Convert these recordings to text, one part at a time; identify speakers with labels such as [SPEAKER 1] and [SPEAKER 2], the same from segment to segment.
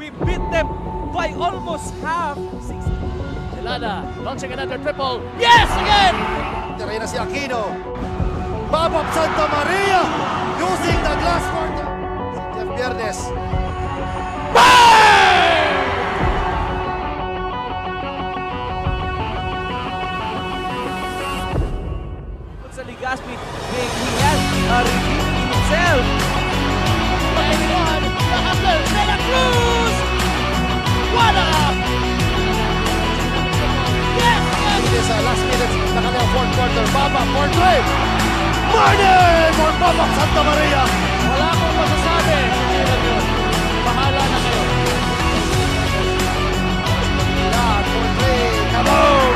[SPEAKER 1] We beat them by almost half.
[SPEAKER 2] Delana launching another triple. Yes, again!
[SPEAKER 3] Tira na si Aquino. Babap Santa Maria using the glass court. Si Jeff Viernes.
[SPEAKER 1] Sa Ligaspi, he has redeemed himself.
[SPEAKER 2] Pag-1, Nakasel, De La Cruz! What up? Yes, yes!
[SPEAKER 3] It is last minutes na kanyang fourth quarter. Babap for three. Money for Babap Santa Maria.
[SPEAKER 2] Wala akong masasabi. Sige lang yun. Bahala na kayo.
[SPEAKER 3] Yeah, for three. Kaboom!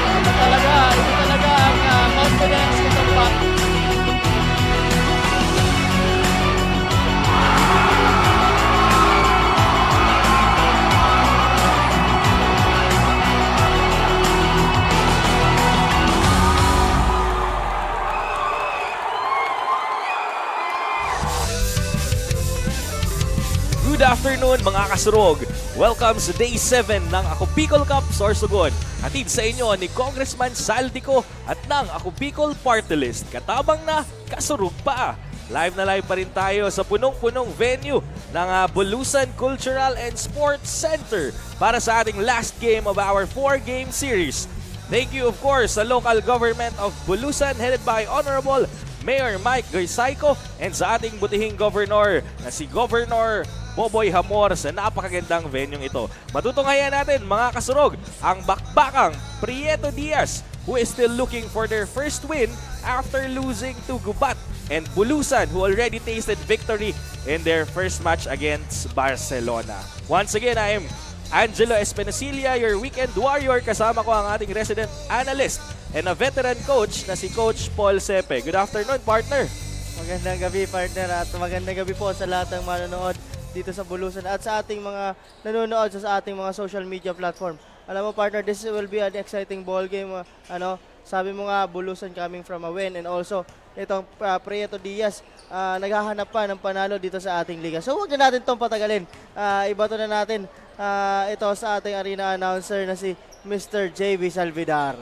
[SPEAKER 2] Ito talaga ang confidence nitong back.
[SPEAKER 1] Good afternoon mga kasurog. Welcome sa Day 7 ng Ako Bicol Cup Sorsogon. Hatid sa inyo ni Congressman Saldico at ng Ako Bicol Party List. Katabang na kasurog pa. Live na live pa rin tayo sa punong-punong venue ng Bulusan Cultural and Sports Center para sa ating last game of our 4-game series. Thank you of course sa local government of Bulusan headed by Honorable Mayor Mike Goysayco and sa ating butihing governor na si Governor Boboy Hamor sa napakagandang venue ito. Matutunghayan natin mga kasurog ang bakbakang Prieto Diaz who is still looking for their first win after losing to Gubat and Bulusan who already tasted victory in their first match against Barcelona. Once again, I am Angelo Espinacilla, your weekend warrior. Kasama ko ang ating resident analyst and a veteran coach na si Coach Paul Sepe. Good afternoon, partner.
[SPEAKER 4] Magandang gabi, partner, at magandang gabi po sa lahat ng manonood dito sa Bulusan at sa ating mga nanonood sa ating mga social media platform. Alam mo, partner, this will be an exciting ball game. Sabi mo nga, Bulusan coming from a win, and also itong Prieto Diaz naghahanap pa ng panalo dito sa ating liga. So huwag na natin itong patagalin. Ibato na natin ito sa ating arena announcer na si Mr. JB Salvidar.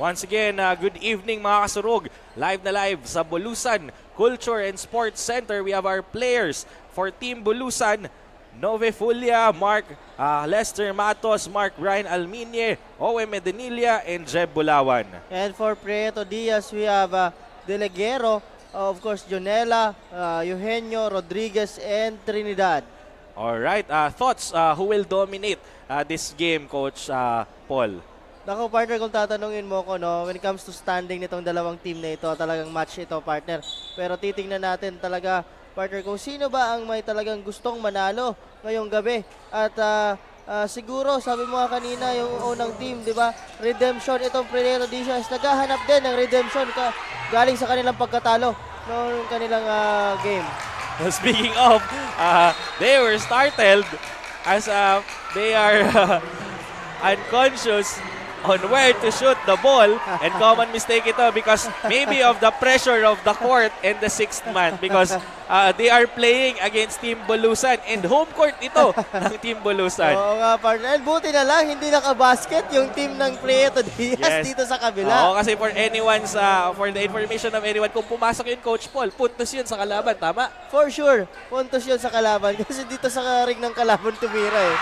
[SPEAKER 1] Once again, good evening mga kasurog. Live na live sa Bulusan Culture and Sports Center. We have our players for Team Bulusan. Nove Fulia, Mark Lester Matos, Mark Ryan Alminye, Owe Medenilla, and Jeb Bulawan.
[SPEAKER 4] And for Prieto Diaz, we have Deleguero, of course, Jonela, Eugenio, Rodriguez, and Trinidad.
[SPEAKER 1] Alright, thoughts, who will dominate this game, Coach Paul?
[SPEAKER 4] Naku, partner, kung tatanungin mo ko, no, when it comes to standing nitong dalawang team na ito, talagang match ito, partner. Pero titingnan natin talaga, partner, kung sino ba ang may talagang gustong manalo ngayong gabi. At siguro, sabi mo nga kanina, yung unang team, di ba? Redemption, itong Predator Editions, naghahanap din ng redemption galing sa kanilang pagkatalo noong kanilang game.
[SPEAKER 1] Speaking of, they were startled as they are unconscious on where to shoot the ball, and common mistake ito because maybe of the pressure of the court and the sixth man, because they are playing against Team Bulusan and home court ito ng Team Bulusan.
[SPEAKER 4] Oo nga, partner. And buti na lang, hindi nakabasket yung team ng Prieto Diaz dito sa kabila.
[SPEAKER 1] Oo, kasi for the information of anyone, kung pumasok yun, Coach Paul, puntos yun sa kalaban, tama?
[SPEAKER 4] For sure, puntos yun sa kalaban kasi dito sa ring ng kalaban tumira eh.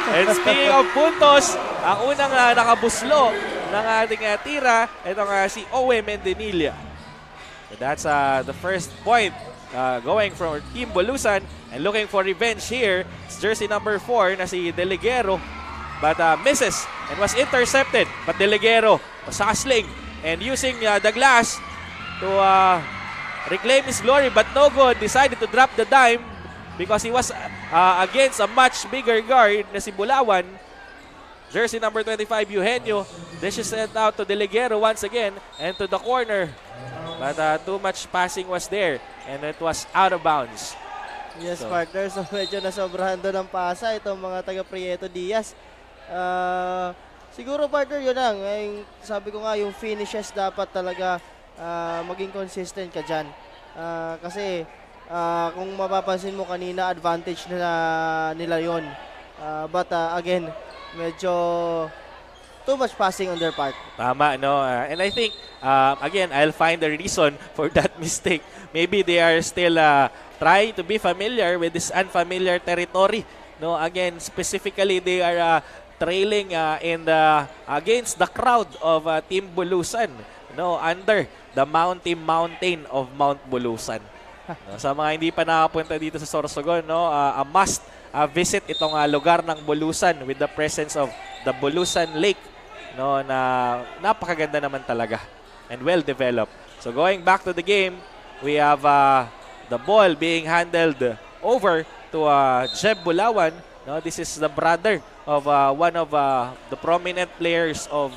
[SPEAKER 1] And speaking of puntos, ang unang nakabuslo ng ating tira, itong si Owe Mendenilla. So that's the first point going from Team Bulusan, and looking for revenge here. It's jersey number 4 na si Deliguero, but misses and was intercepted. But Deliguero was hustling and using the glass to reclaim his glory, but no good. Decided to drop the dime because he was against a much bigger guard na si Bulawan. Jersey number 25, Eugenio. This is sent out to Deliguero once again and to the corner. But too much passing was there and it was out of bounds.
[SPEAKER 4] Yes, partner. So medyo nasobrahan doon ang pasa itong mga taga Prieto Diaz. Siguro, partner, yun lang. Sabi ko nga, yung finishes dapat talaga maging consistent ka dyan. Kasi kung mapapansin mo kanina, advantage na nila yon. But again, medyo too much passing on their part.
[SPEAKER 1] Tama, no? And I think, again, I'll find a reason for that mistake. Maybe they are still trying to be familiar with this unfamiliar territory. No, again, specifically, they are trailing against the crowd of Team Bulusan. No, under the mountain of Mount Bulusan. No, sa mga hindi pa nakapunta dito sa Sorsogon, no, a must visit itong lugar ng Bulusan with the presence of the Bulusan Lake, no, na napakaganda naman talaga and well developed. So going back to the game, we have the ball being handled over to Jeb Bulawan. No, this is the brother of one of the prominent players of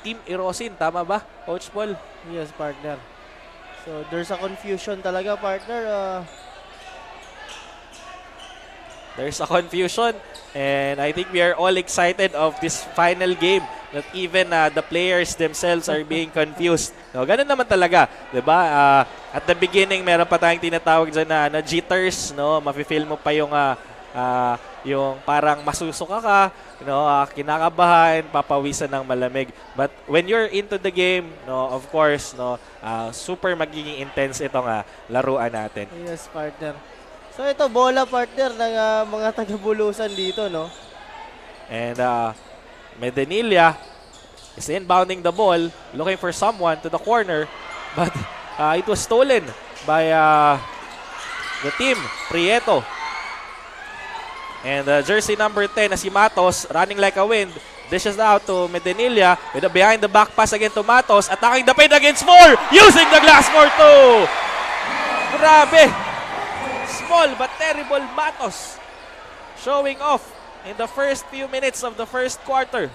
[SPEAKER 1] Team Irosin, tama ba, Coach Paul?
[SPEAKER 4] Yes, partner. So there's a confusion talaga, partner.
[SPEAKER 1] There's a confusion, and I think we are all excited of this final game, that even the players themselves are being confused. No, ganun naman talaga, 'di ba? At the beginning, meron pa tayong tinatawag dyan na jitters, no? Mafe-feel mo pa yung parang masusuka ka, no? Kinakabahan, papawisan ng malamig. But when you're into the game, no, of course, no, super magiging intense itong laruan natin.
[SPEAKER 4] Yes, partner. So ito, bola, partner, ng mga taga-Bulusan dito, no?
[SPEAKER 1] And Mendenilla is inbounding the ball, looking for someone to the corner, but it was stolen by the team, Prieto. And jersey number 10 na si Matos, running like a wind, dishes out to Mendenilla with a behind the back pass again to Matos, attacking the paint against 4, using the glass for 2. Grabe! Small but terrible Matos showing off in the first few minutes of the first quarter.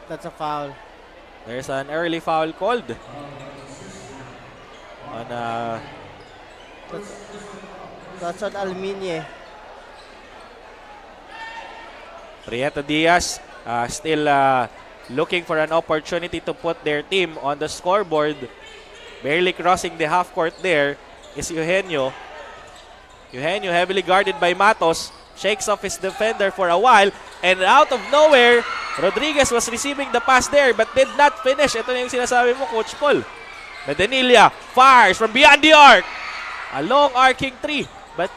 [SPEAKER 4] That's a foul.
[SPEAKER 1] There's an early foul called on
[SPEAKER 4] That's on Alminye.
[SPEAKER 1] Prieto Diaz still looking for an opportunity to put their team on the scoreboard. Barely crossing the half court there is Eugenio. Eugenio, heavily guarded by Matos, shakes off his defender for a while, and out of nowhere, Rodriguez was receiving the pass there but did not finish. Ito na yung sinasabi mo, Coach Paul. Mendenilla fires from beyond the arc. A long arcing three, but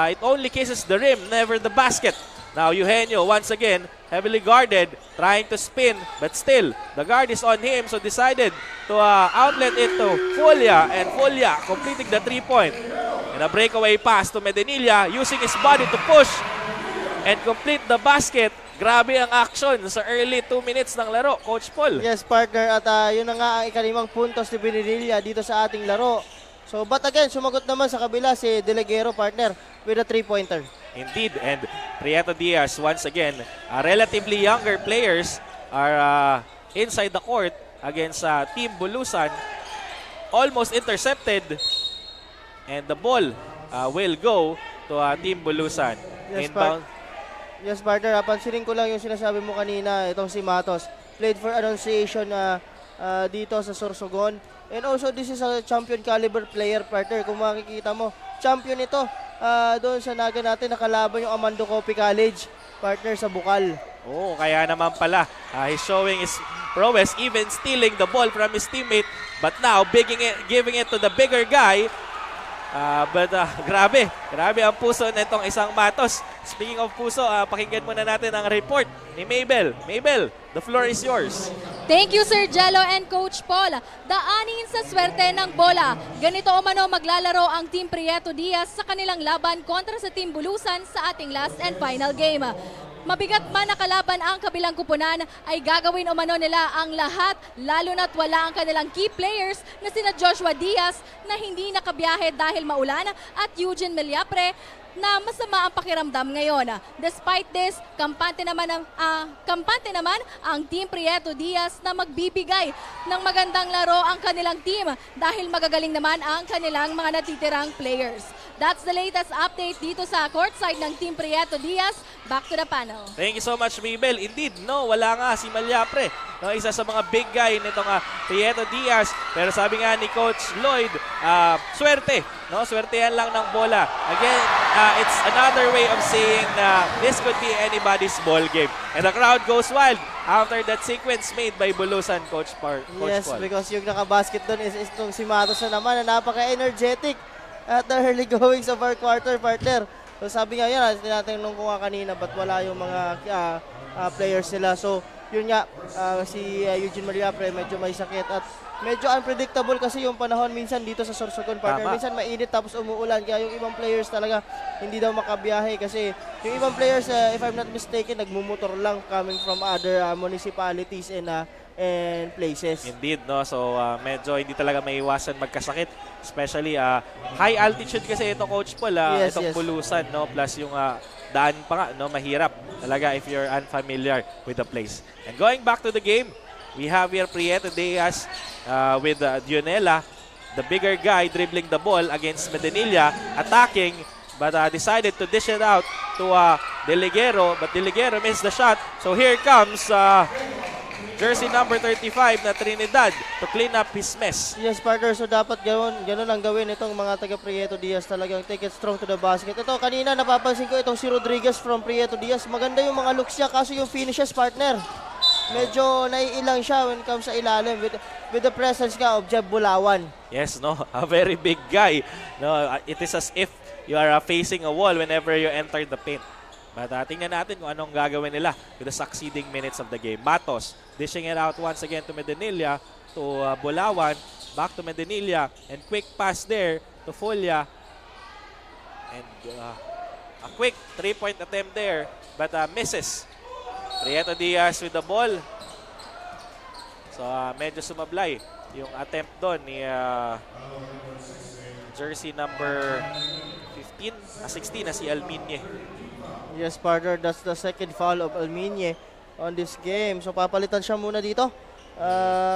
[SPEAKER 1] it only kisses the rim, never the basket. Now Eugenio once again heavily guarded, trying to spin, but still the guard is on him, so decided to outlet it to Fulia, and Fulia completing the 3-point. And a breakaway pass to Medinilla using his body to push and complete the basket. Grabe ang action sa early 2 minutes ng laro, Coach Paul.
[SPEAKER 4] Yes, partner. At yun na nga ang ikalimang puntos ni Benedilla dito sa ating laro. So, but again, sumagot naman sa kabila si Deleguero, partner, with a 3-pointer.
[SPEAKER 1] Indeed, and Prieto Diaz once again, relatively younger players are inside the court against Team Bulusan. Almost intercepted, and the ball will go to Team Bulusan.
[SPEAKER 4] Yes,
[SPEAKER 1] Inbound.
[SPEAKER 4] Yes, partner. Pansinin ko lang yung sinasabi mo kanina, itong si Matos. Played for Annunciation dito sa Sorsogon. And also, this is a champion caliber player, partner. Kung makikita mo, champion ito. Doon sa naga natin, nakalaban yung Amando Copi College, partner sa Bukal.
[SPEAKER 1] Oh, kaya naman pala. He's showing his prowess, even stealing the ball from his teammate. But now, giving it to the bigger guy. But grabe ang puso na itong isang Matos. Speaking of puso, pakinggan muna natin ang report ni Mabel. Mabel, the floor is yours.
[SPEAKER 5] Thank you, Sir Jello and Coach Paul. Daanin sa swerte ng bola. Ganito umano maglalaro ang Team Prieto Diaz sa kanilang laban kontra sa Team Bulusan sa ating last and final game. Mabigat man nakalaban ang kabilang kupunan, ay gagawin umano nila ang lahat, lalo na't wala ang kanilang key players na sina Joshua Diaz na hindi nakabiyahe dahil maulan at Eugene Meliapre na masama ang pakiramdam ngayon. Despite this, kampante naman ang Team Prieto Diaz na magbibigay ng magandang laro ang kanilang team dahil magagaling naman ang kanilang mga natitirang players. That's the latest update dito sa courtside ng Team Prieto Diaz. Back to the panel.
[SPEAKER 1] Thank you so much, Mabel. Indeed, no, wala nga si Meliapre. No, isa sa mga big guy nitong Prieto Diaz. Pero sabi nga ni Coach Lloyd, swerte. No, swertehan lang ng bola. Again, it's another way of saying na this could be anybody's ball game. And the crowd goes wild after that sequence made by Bulusan, Coach Paul.
[SPEAKER 4] Yes, because yung nakabasket doon is itong si Matos na naman na napaka-energetic at the early goings of our quarter, partner. So sabi nga yan, tinatanong ko nga kanina, ba't wala yung mga players nila. So yun nga, si Eugene Meliapre medyo may sakit at medyo unpredictable kasi yung panahon minsan dito sa Sorsogon, partner.
[SPEAKER 1] Tama.
[SPEAKER 4] Minsan mainit tapos umuulan, kaya yung ibang players talaga hindi daw makabiyahe kasi yung ibang players, if I'm not mistaken, nagmumotor lang coming from other municipalities and places.
[SPEAKER 1] Indeed, no? So medyo hindi talaga maiwasan magkasakit. Especially high altitude kasi ito, Coach Paul, itong Bulusan, no? Plus yung daan pa nga, no? Mahirap talaga if you're unfamiliar with the place. And going back to the game, we have here Prieto Diaz with Dionela, the bigger guy dribbling the ball against Medinilla, attacking, but decided to dish it out to Deleguero, but Deleguero missed the shot. So here comes jersey number 35 na Trinidad to clean up his mess.
[SPEAKER 4] Yes, partner. So dapat ganun ang gawin itong mga taga Prieto Diaz, talagang take it strong to the basket. Ito, kanina napapansin ko itong si Rodriguez from Prieto Diaz. Maganda yung mga looks niya, kaso yung finishes, partner, medyo naiilang siya when it comes sa ilalim with the presence nga of Jeb Bulawan.
[SPEAKER 1] Yes, no? A very big guy. No, it is as if you are facing a wall whenever you enter the paint. But tingnan natin kung anong gagawin nila with the succeeding minutes of the game. Matos dishing it out once again to Medinilla, to Bulawan, back to Medinilla, and quick pass there to Fulia. And a quick 3-point attempt there, but misses. Prieto Diaz with the ball. So medyo sumablay yung attempt doon ni jersey number 16 na si Alminye.
[SPEAKER 4] Yes, partner, that's the second foul of Alminye on this game. So papalitan siya muna dito.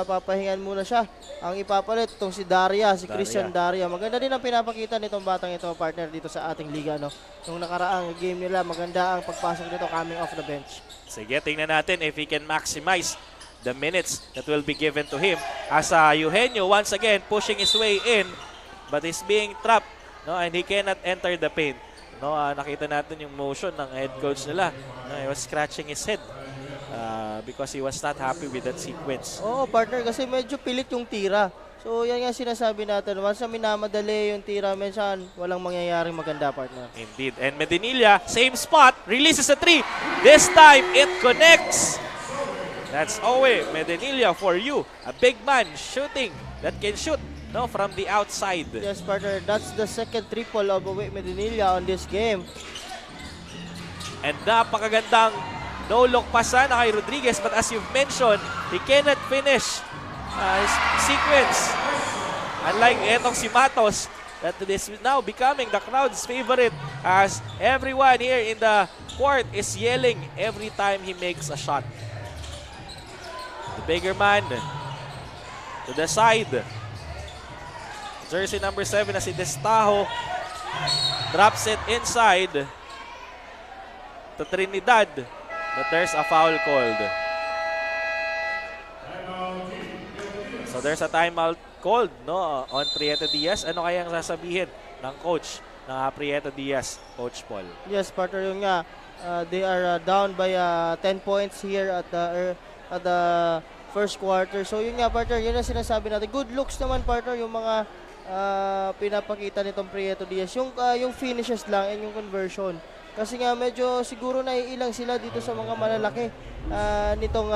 [SPEAKER 4] Papahingan muna siya. Ang ipapalit itong si Daria, si Christian Daria. Maganda din ang pinapakita nitong batang ito, partner, dito sa ating liga, no? Nung nakaraang game nila, maganda ang pagpasok nito coming off the bench.
[SPEAKER 1] Sige, tingnan natin if he can maximize the minutes that will be given to him. As Eugenio once again pushing his way in, but is being trapped, no, and he cannot enter the paint. No, nakita natin yung motion ng head coach nila. No, he was scratching his head. because he was not happy with that sequence.
[SPEAKER 4] Oo, partner, kasi medyo pilit yung tira. So, yan nga sinasabi natin. Once na minamadali yung tira, minsan walang mangyayaring maganda, partner.
[SPEAKER 1] Indeed. And Medinilla, same spot, releases a 3. This time, it connects. That's Owe Medinilla for you. A big man shooting that can shoot from the outside.
[SPEAKER 4] Yes, partner. That's the second triple of Owe Medinilla on this game.
[SPEAKER 1] And napakagandang no-look pass sana kay Rodriguez. But as you've mentioned, he cannot finish his sequence. Unlike etong si Matos, that is now becoming the crowd's favorite as everyone here in the court is yelling every time he makes a shot. The bigger man to the side. Jersey number 7 na si Destajo drops it inside to Trinidad, but there's a foul called. So there's a timeout called on Prieto Diaz. Ano kayang sasabihin ng coach ng Prieto Diaz, Coach Paul?
[SPEAKER 4] Yes, partner, yun nga. They are down by 10 points here at the first quarter. So yun nga, partner, yun ang sinasabi natin. Good looks naman, partner, yung mga pinapakita nitong Prieto Diaz. Yung finishes lang and yung conversion. Kasi nga medyo siguro naiilang sila dito sa mga malalaki nitong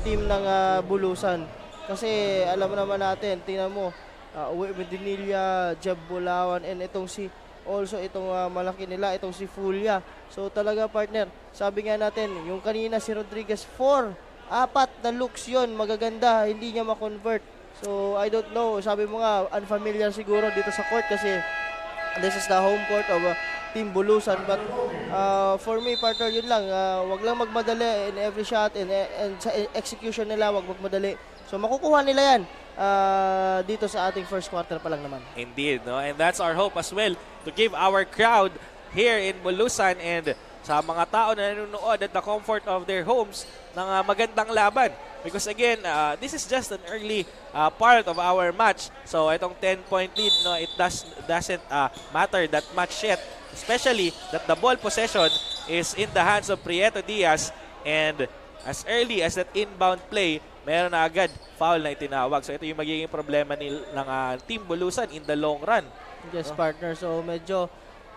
[SPEAKER 4] team ng Bulusan. Kasi alam naman natin, tingnan mo, Uwe Medinilla, Jeb Bulawan, and itong malaki nila, itong si Fulia. So talaga, partner, sabi nga natin, yung kanina si Rodriguez, 4 na looks yon, magaganda, hindi niya ma-convert. So I don't know, sabi mo nga, unfamiliar siguro dito sa court kasi this is the home court of Team Bulusan. But for me, partner, yun lang, wag lang magmadali in every shot and sa execution nila, wag magmadali. So makukuha nila yan dito sa ating first quarter pa lang naman.
[SPEAKER 1] Indeed, no? And that's our hope as well to give our crowd here in Bulusan and sa mga tao na nanonood at the comfort of their homes ng magandang laban. Because again, this is just an early part of our match. So itong 10-point lead, it doesn't matter that much yet. Especially that the ball possession is in the hands of Prieto Diaz, and as early as that inbound play, meron na agad foul na itinawag. So ito yung magiging problema ng Team Bulusan in the long run.
[SPEAKER 4] Yes, partner. So medyo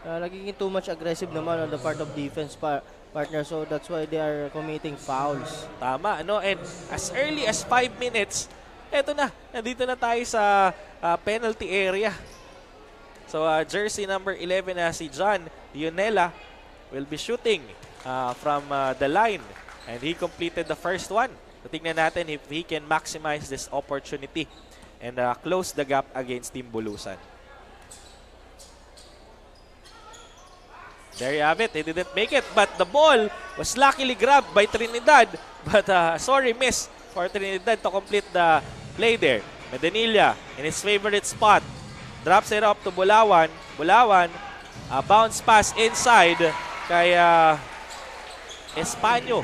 [SPEAKER 4] nagiging too much aggressive naman on the part of defense, partner. So that's why they are committing fouls.
[SPEAKER 1] Tama, no? And as early as 5 minutes, eto na, nandito na tayo sa penalty area. So jersey number 11 na si John Dionela will be shooting from the line, and he completed the first one. So tingnan natin if he can maximize this opportunity and close the gap against Team Bulusan. There you have it. They didn't make it, but the ball was luckily grabbed by Trinidad. But sorry miss for Trinidad to complete the play there. Medinilla in his favorite spot drops it up to Bulawan. Bulawan, bounce pass inside kay Espanyo.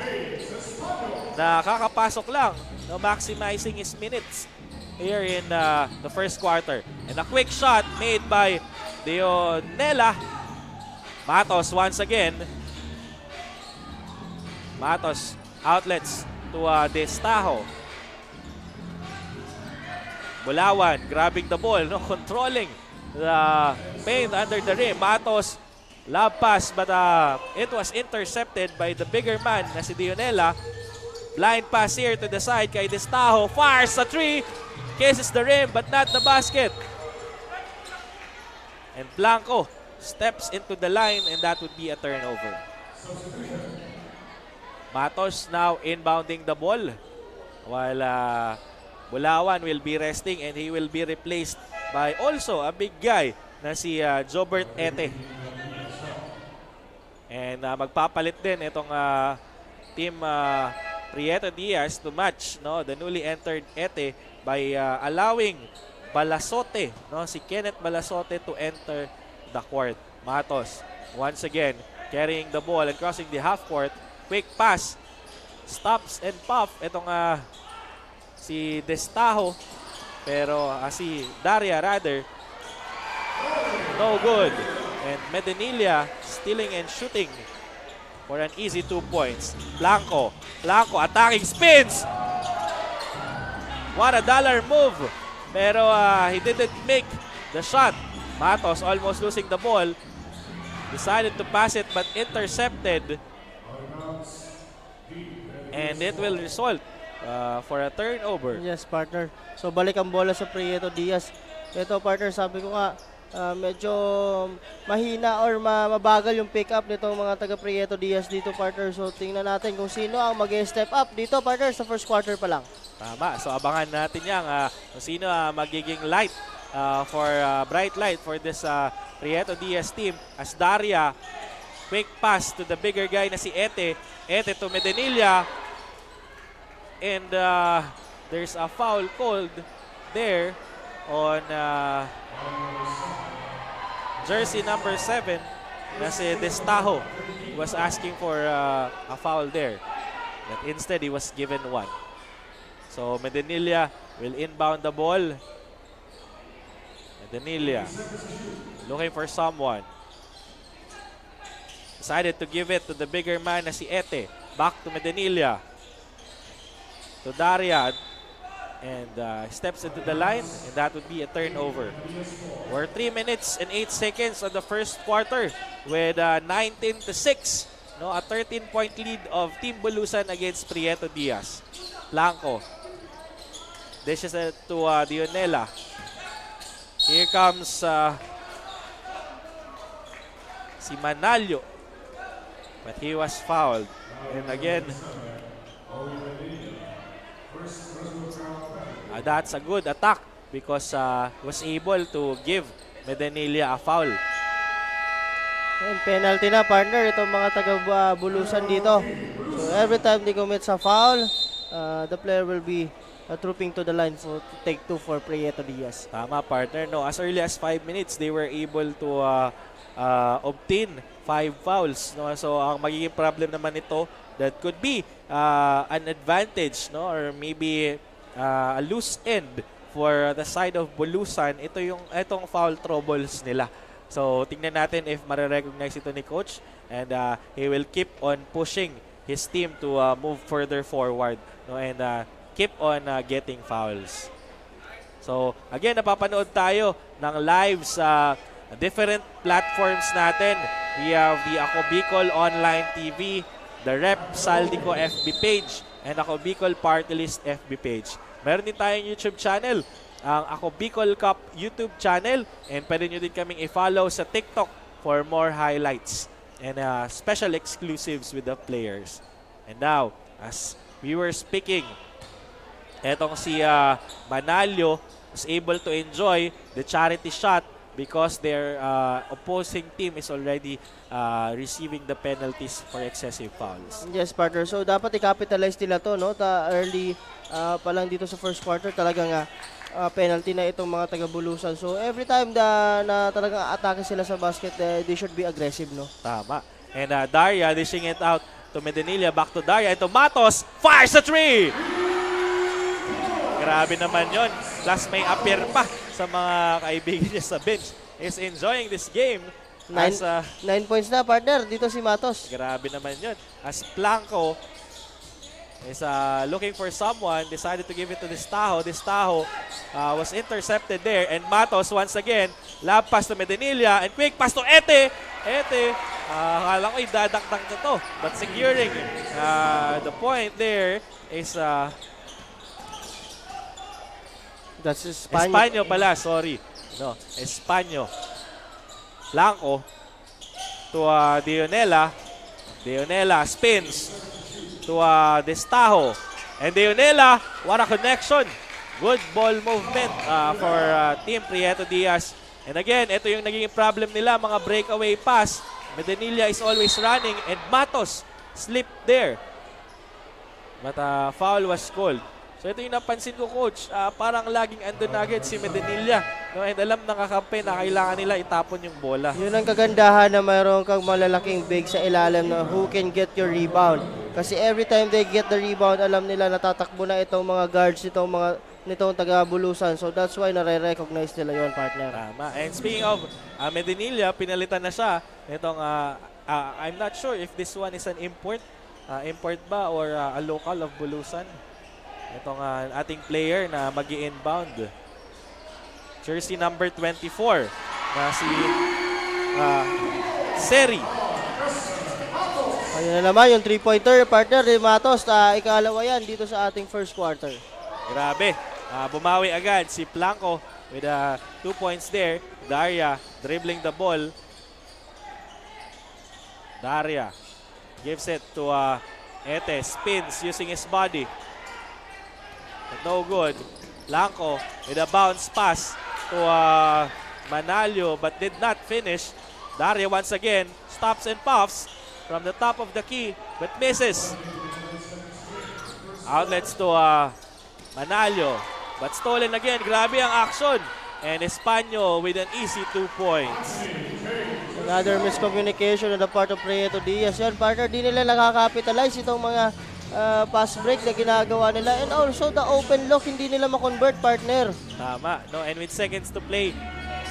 [SPEAKER 1] Nakakapasok lang, maximizing his minutes here in the first quarter. And a quick shot made by Dionela. Matos once again. Matos outlets to Destajo. Bulawan grabbing the ball, controlling the paint under the rim. Matos, lob pass, but it was intercepted by the bigger man na si Dionela. Blind pass here to the side kay Destajo. Fires a 3. Kisses the rim but not the basket. And Blanco steps into the line, and that would be a turnover. Matos now inbounding the ball while Bulawan will be resting, and he will be replaced by also a big guy na si Jobert Ete. And magpapalit din itong team Prieto Diaz to match the newly entered Ete by allowing Balasote, si Kenneth Balasote to enter the court. Matos once again carrying the ball and crossing the half court. Quick pass, stops and pop itong si Destajo, pero si Daria rather, no good. And Medinilla stealing and shooting for an easy 2 points. Blanco attacking, spins! What a dollar move! Pero he didn't make the shot. Matos almost losing the ball. Decided to pass it but intercepted. And it will result for a turnover.
[SPEAKER 4] Yes, partner. So balik ang bola sa Prieto Diaz. Ito, partner, sabi ko nga, medyo mahina or mabagal yung pick up nitong mga taga Prieto Diaz dito, partner. So tingnan natin kung sino ang mag-step up dito, partner, sa first quarter pa lang.
[SPEAKER 1] Tama. So abangan natin yan kung sino magiging light bright light for this Prieto Diaz team. As Daria, quick pass to the bigger guy na si Ete. Ete to Medenilla. And there's a foul called there on jersey number 7 na si Destajo. He was asking for a foul there. But instead, he was given one. So Medenilla will inbound the ball. Medenilla looking for someone. Decided to give it to the bigger man na si Ete. Back to Medenilla. To Daria. And steps into the line, and that would be a turnover. We're 3 minutes and 8 seconds on the first quarter with 19-6. No, a 13-point lead of Team Bulusan against Prieto Diaz. Blanco. This is to Dionela. Here comes si Manalio. But he was fouled. And again, that's a good attack because was able to give Medenilla a foul.
[SPEAKER 4] And penalty na, partner, itong mga taga-Bulusan dito. So every time they commit sa foul, the player will be trooping to the line to take 2 for Prieto Diaz.
[SPEAKER 1] Tama, partner. No, as early as 5 minutes, they were able to obtain 5 fouls. No? So ang magiging problem naman ito, that could be an advantage, no, or maybe a loose end for the side of Bulusan. Itong foul troubles nila. So tingnan natin if mare-recognize ito ni coach, and he will keep on pushing his team to move further forward, no, and keep on getting fouls. So again, napapanood tayo ng live sa different platforms natin. We have the Ako Bicol Online TV, the Rep Saldico FB page, and Ako Bicol Party List FB page. Meron din tayong YouTube channel, ang Ako Bicol Cup YouTube channel, and pwede nyo din kaming i-follow sa TikTok for more highlights and special exclusives with the players. And now, as we were speaking, etong si Manalio was able to enjoy the charity shot because their opposing team is already receiving the penalties for excessive fouls.
[SPEAKER 4] Yes, partner. So dapat i-capitalize nila to, no? Early pa lang dito sa first quarter, talagang penalty na itong mga taga-Bulusan. So every time na talagang atake sila sa basket, they should be aggressive, no?
[SPEAKER 1] Tama. And Daria dishing it out to Medenilla, back to Daria, and to Matos, fires a 3! Grabe naman yon. Plus may appear pa sa mga kaibigan niya sa bench. Is enjoying this game.
[SPEAKER 4] 9 points na, partner, dito si Matos.
[SPEAKER 1] Grabe naman yon. As Blanco is looking for someone, decided to give it to Destajo. Destajo was intercepted there, and Matos once again, lob pass to Medenilla, and quick pass to Ete. Ete, akala ko idadaktak na to. But securing the point there is
[SPEAKER 4] That's Espanyol.
[SPEAKER 1] Espanyol pala, sorry. No, Espanyol. Blanco to Dionela. Dionela spins to Destajo. And Dionela, what a connection. Good ball movement for Team Prieto Diaz. And again, ito yung naging problem nila, mga breakaway pass. Medenilla is always running, and Matos slipped there. But foul was called. So ito yung napansin ko, coach, parang laging andun na agad si Medenilla. No? And alam ng kakampi na kailangan nila itapon yung bola.
[SPEAKER 4] Yun ang kagandahan na mayroon kang malalaking big sa ilalim na who can get your rebound. Kasi every time they get the rebound, alam nila natatakbo na itong mga guards, nitong taga-Bulusan. So that's why nare-recognize nila yon, partner.
[SPEAKER 1] Tama. And speaking of Medenilla, pinalitan na siya. Itong I'm not sure if this one is an import. Import ba or a local of Bulusan? Itong ating player na mag-i-inbound. Jersey number 24 na si Seri.
[SPEAKER 4] Ayun na naman yung 3-pointer, partner ni Matos. Ikalawa yan dito sa ating first quarter.
[SPEAKER 1] Grabe. Bumawi agad si Blanco with 2 points there. Daria dribbling the ball. Daria gives it to Ete. Spins using his body. But no good. Blanco with a bounce pass to Manalio but did not finish. Daria once again stops and puffs from the top of the key but misses. Outlets to Manalio but stolen again. Grabe ang action. And Espanyo with an easy 2 points.
[SPEAKER 4] Another miscommunication on the part of Prieto Diaz. Yan, partner, di nila nakakapitalize itong mga pass break na ginagawa nila. And also, the open look, hindi nila makonvert, partner.
[SPEAKER 1] Tama. No? And with seconds to play,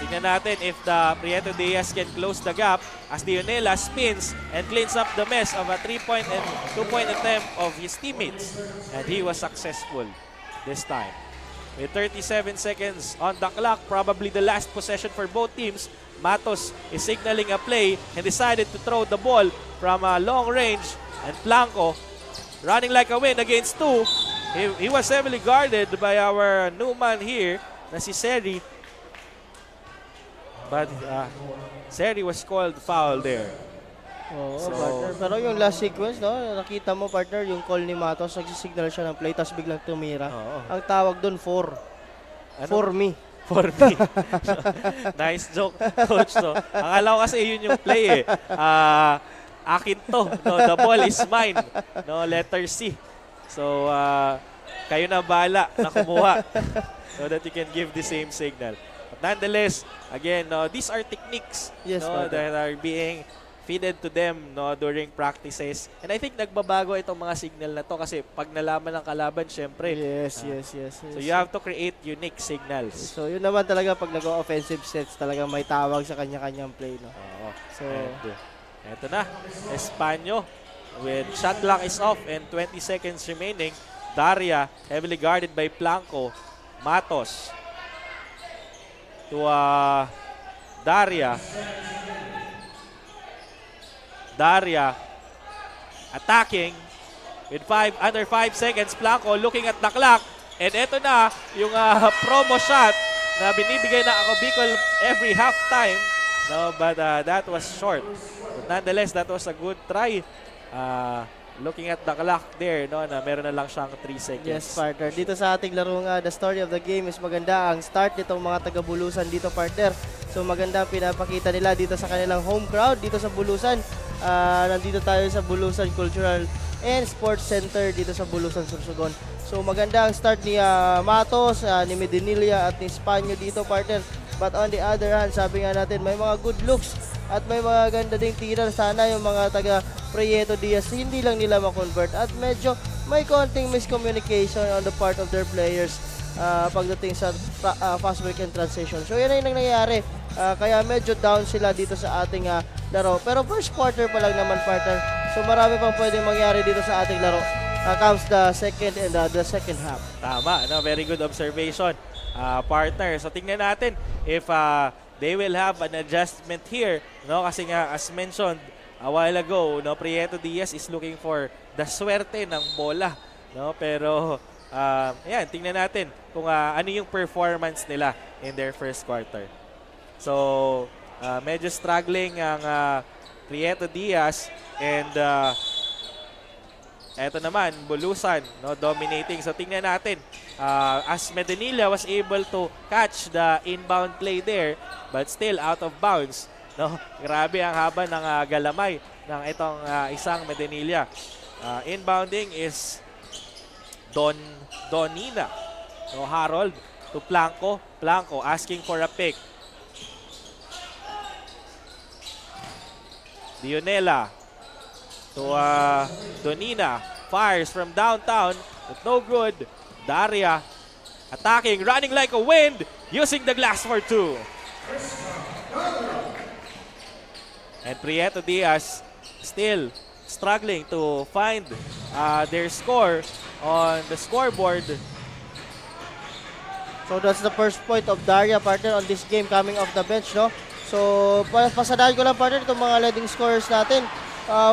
[SPEAKER 1] tignan natin if the Prieto Diaz can close the gap as Dionela spins and cleans up the mess of a 3-point and 2-point attempt of his teammates. And he was successful this time. With 37 seconds on the clock, probably the last possession for both teams, Matos is signaling a play and decided to throw the ball from a long range. And Blanco, running like a wind against 2. He was heavily guarded by our new man here, na si Seri. But Seri was called foul there.
[SPEAKER 4] Oo, partner. Pero yung last sequence, no, nakita mo, partner, yung call ni Matos, nagsisignal siya ng play, tapos biglang tumira.
[SPEAKER 1] Oo.
[SPEAKER 4] Ang tawag doon, for.
[SPEAKER 1] Ano?
[SPEAKER 4] For me.
[SPEAKER 1] For me. Nice joke, coach. No? Akala ko kasi yun yung play eh. Akin to. No? The ball is mine. No? Letter C. So, kayo na bahala na kumuha so that you can give the same signal. But nonetheless, again, no, these are techniques,
[SPEAKER 4] Yes,
[SPEAKER 1] no,
[SPEAKER 4] partner.
[SPEAKER 1] that are being feeded to them, no, during practices. And I think nagbabago itong mga signal na to kasi pag nalaman ng kalaban, syempre.
[SPEAKER 4] Yes.
[SPEAKER 1] So you have to create unique signals.
[SPEAKER 4] So, yun naman talaga pag nag-offensive sets, talagang may tawag sa kanya-kanyang play, no?
[SPEAKER 1] Oo.
[SPEAKER 4] So,
[SPEAKER 1] And eto na, Espanyo with shot clock is off and 20 seconds remaining. Daria heavily guarded by Blanco. Matos to Daria. Daria attacking with under 5 seconds. Blanco looking at the clock. And eto na yung promo shot na binibigay na ako Bicol every halftime. No, but that was short. But nonetheless, that was a good try. Looking at the clock there, no, na meron na lang siyang 3 seconds.
[SPEAKER 4] yes, partner. Dito sa ating laro nga, the story of the game is maganda. Ang start nitong mga taga-Bulusan dito, partner. So maganda ang pinapakita nila dito sa kanilang home crowd, dito sa Bulusan. Nandito tayo sa Bulusan Cultural and Sports Center dito sa Bulusan, Sorsogon. So maganda ang start ni Matos, ni Medinilla at ni Espanyo dito, partner. But on the other hand, sabi nga natin, may mga good looks at may mga ganda ding tira. Sana yung mga taga Prieto Diaz, hindi lang nila ma-convert. At medyo may konting miscommunication on the part of their players pagdating sa fast break and transition. So yan ay nangyayari. Kaya medyo down sila dito sa ating laro. Pero first quarter pa lang naman, partner. So marami pang pwedeng mangyari dito sa ating laro. Comes the second and the second half.
[SPEAKER 1] Tama, no? Very good observation, partner. So tingnan natin if they will have an adjustment here, no? Kasi nga as mentioned a while ago, no, Prieto Diaz is looking for the swerte ng bola, no? Pero ayan, tingnan natin kung ano yung performance nila in their first quarter. So medyo struggling ang Prieto Diaz and eto naman, Bulusan, no, dominating. So tingnan natin, as Medinilla was able to catch the inbound play there, but still out of bounds. No, grabe ang haba ng galamay ng itong isang Medinilla. Inbounding is Donina. No, Harold to Blanco. Blanco asking for a pick. Dionela to Donina, fires from downtown, but no good. Daria attacking, running like a wind, using the glass for 2. And Prieto Diaz still struggling to find their score on the scoreboard.
[SPEAKER 4] So that's the first point of Daria, partner, on this game coming off the bench, no? So pasadahan ko lang, partner, itong mga leading scorers natin.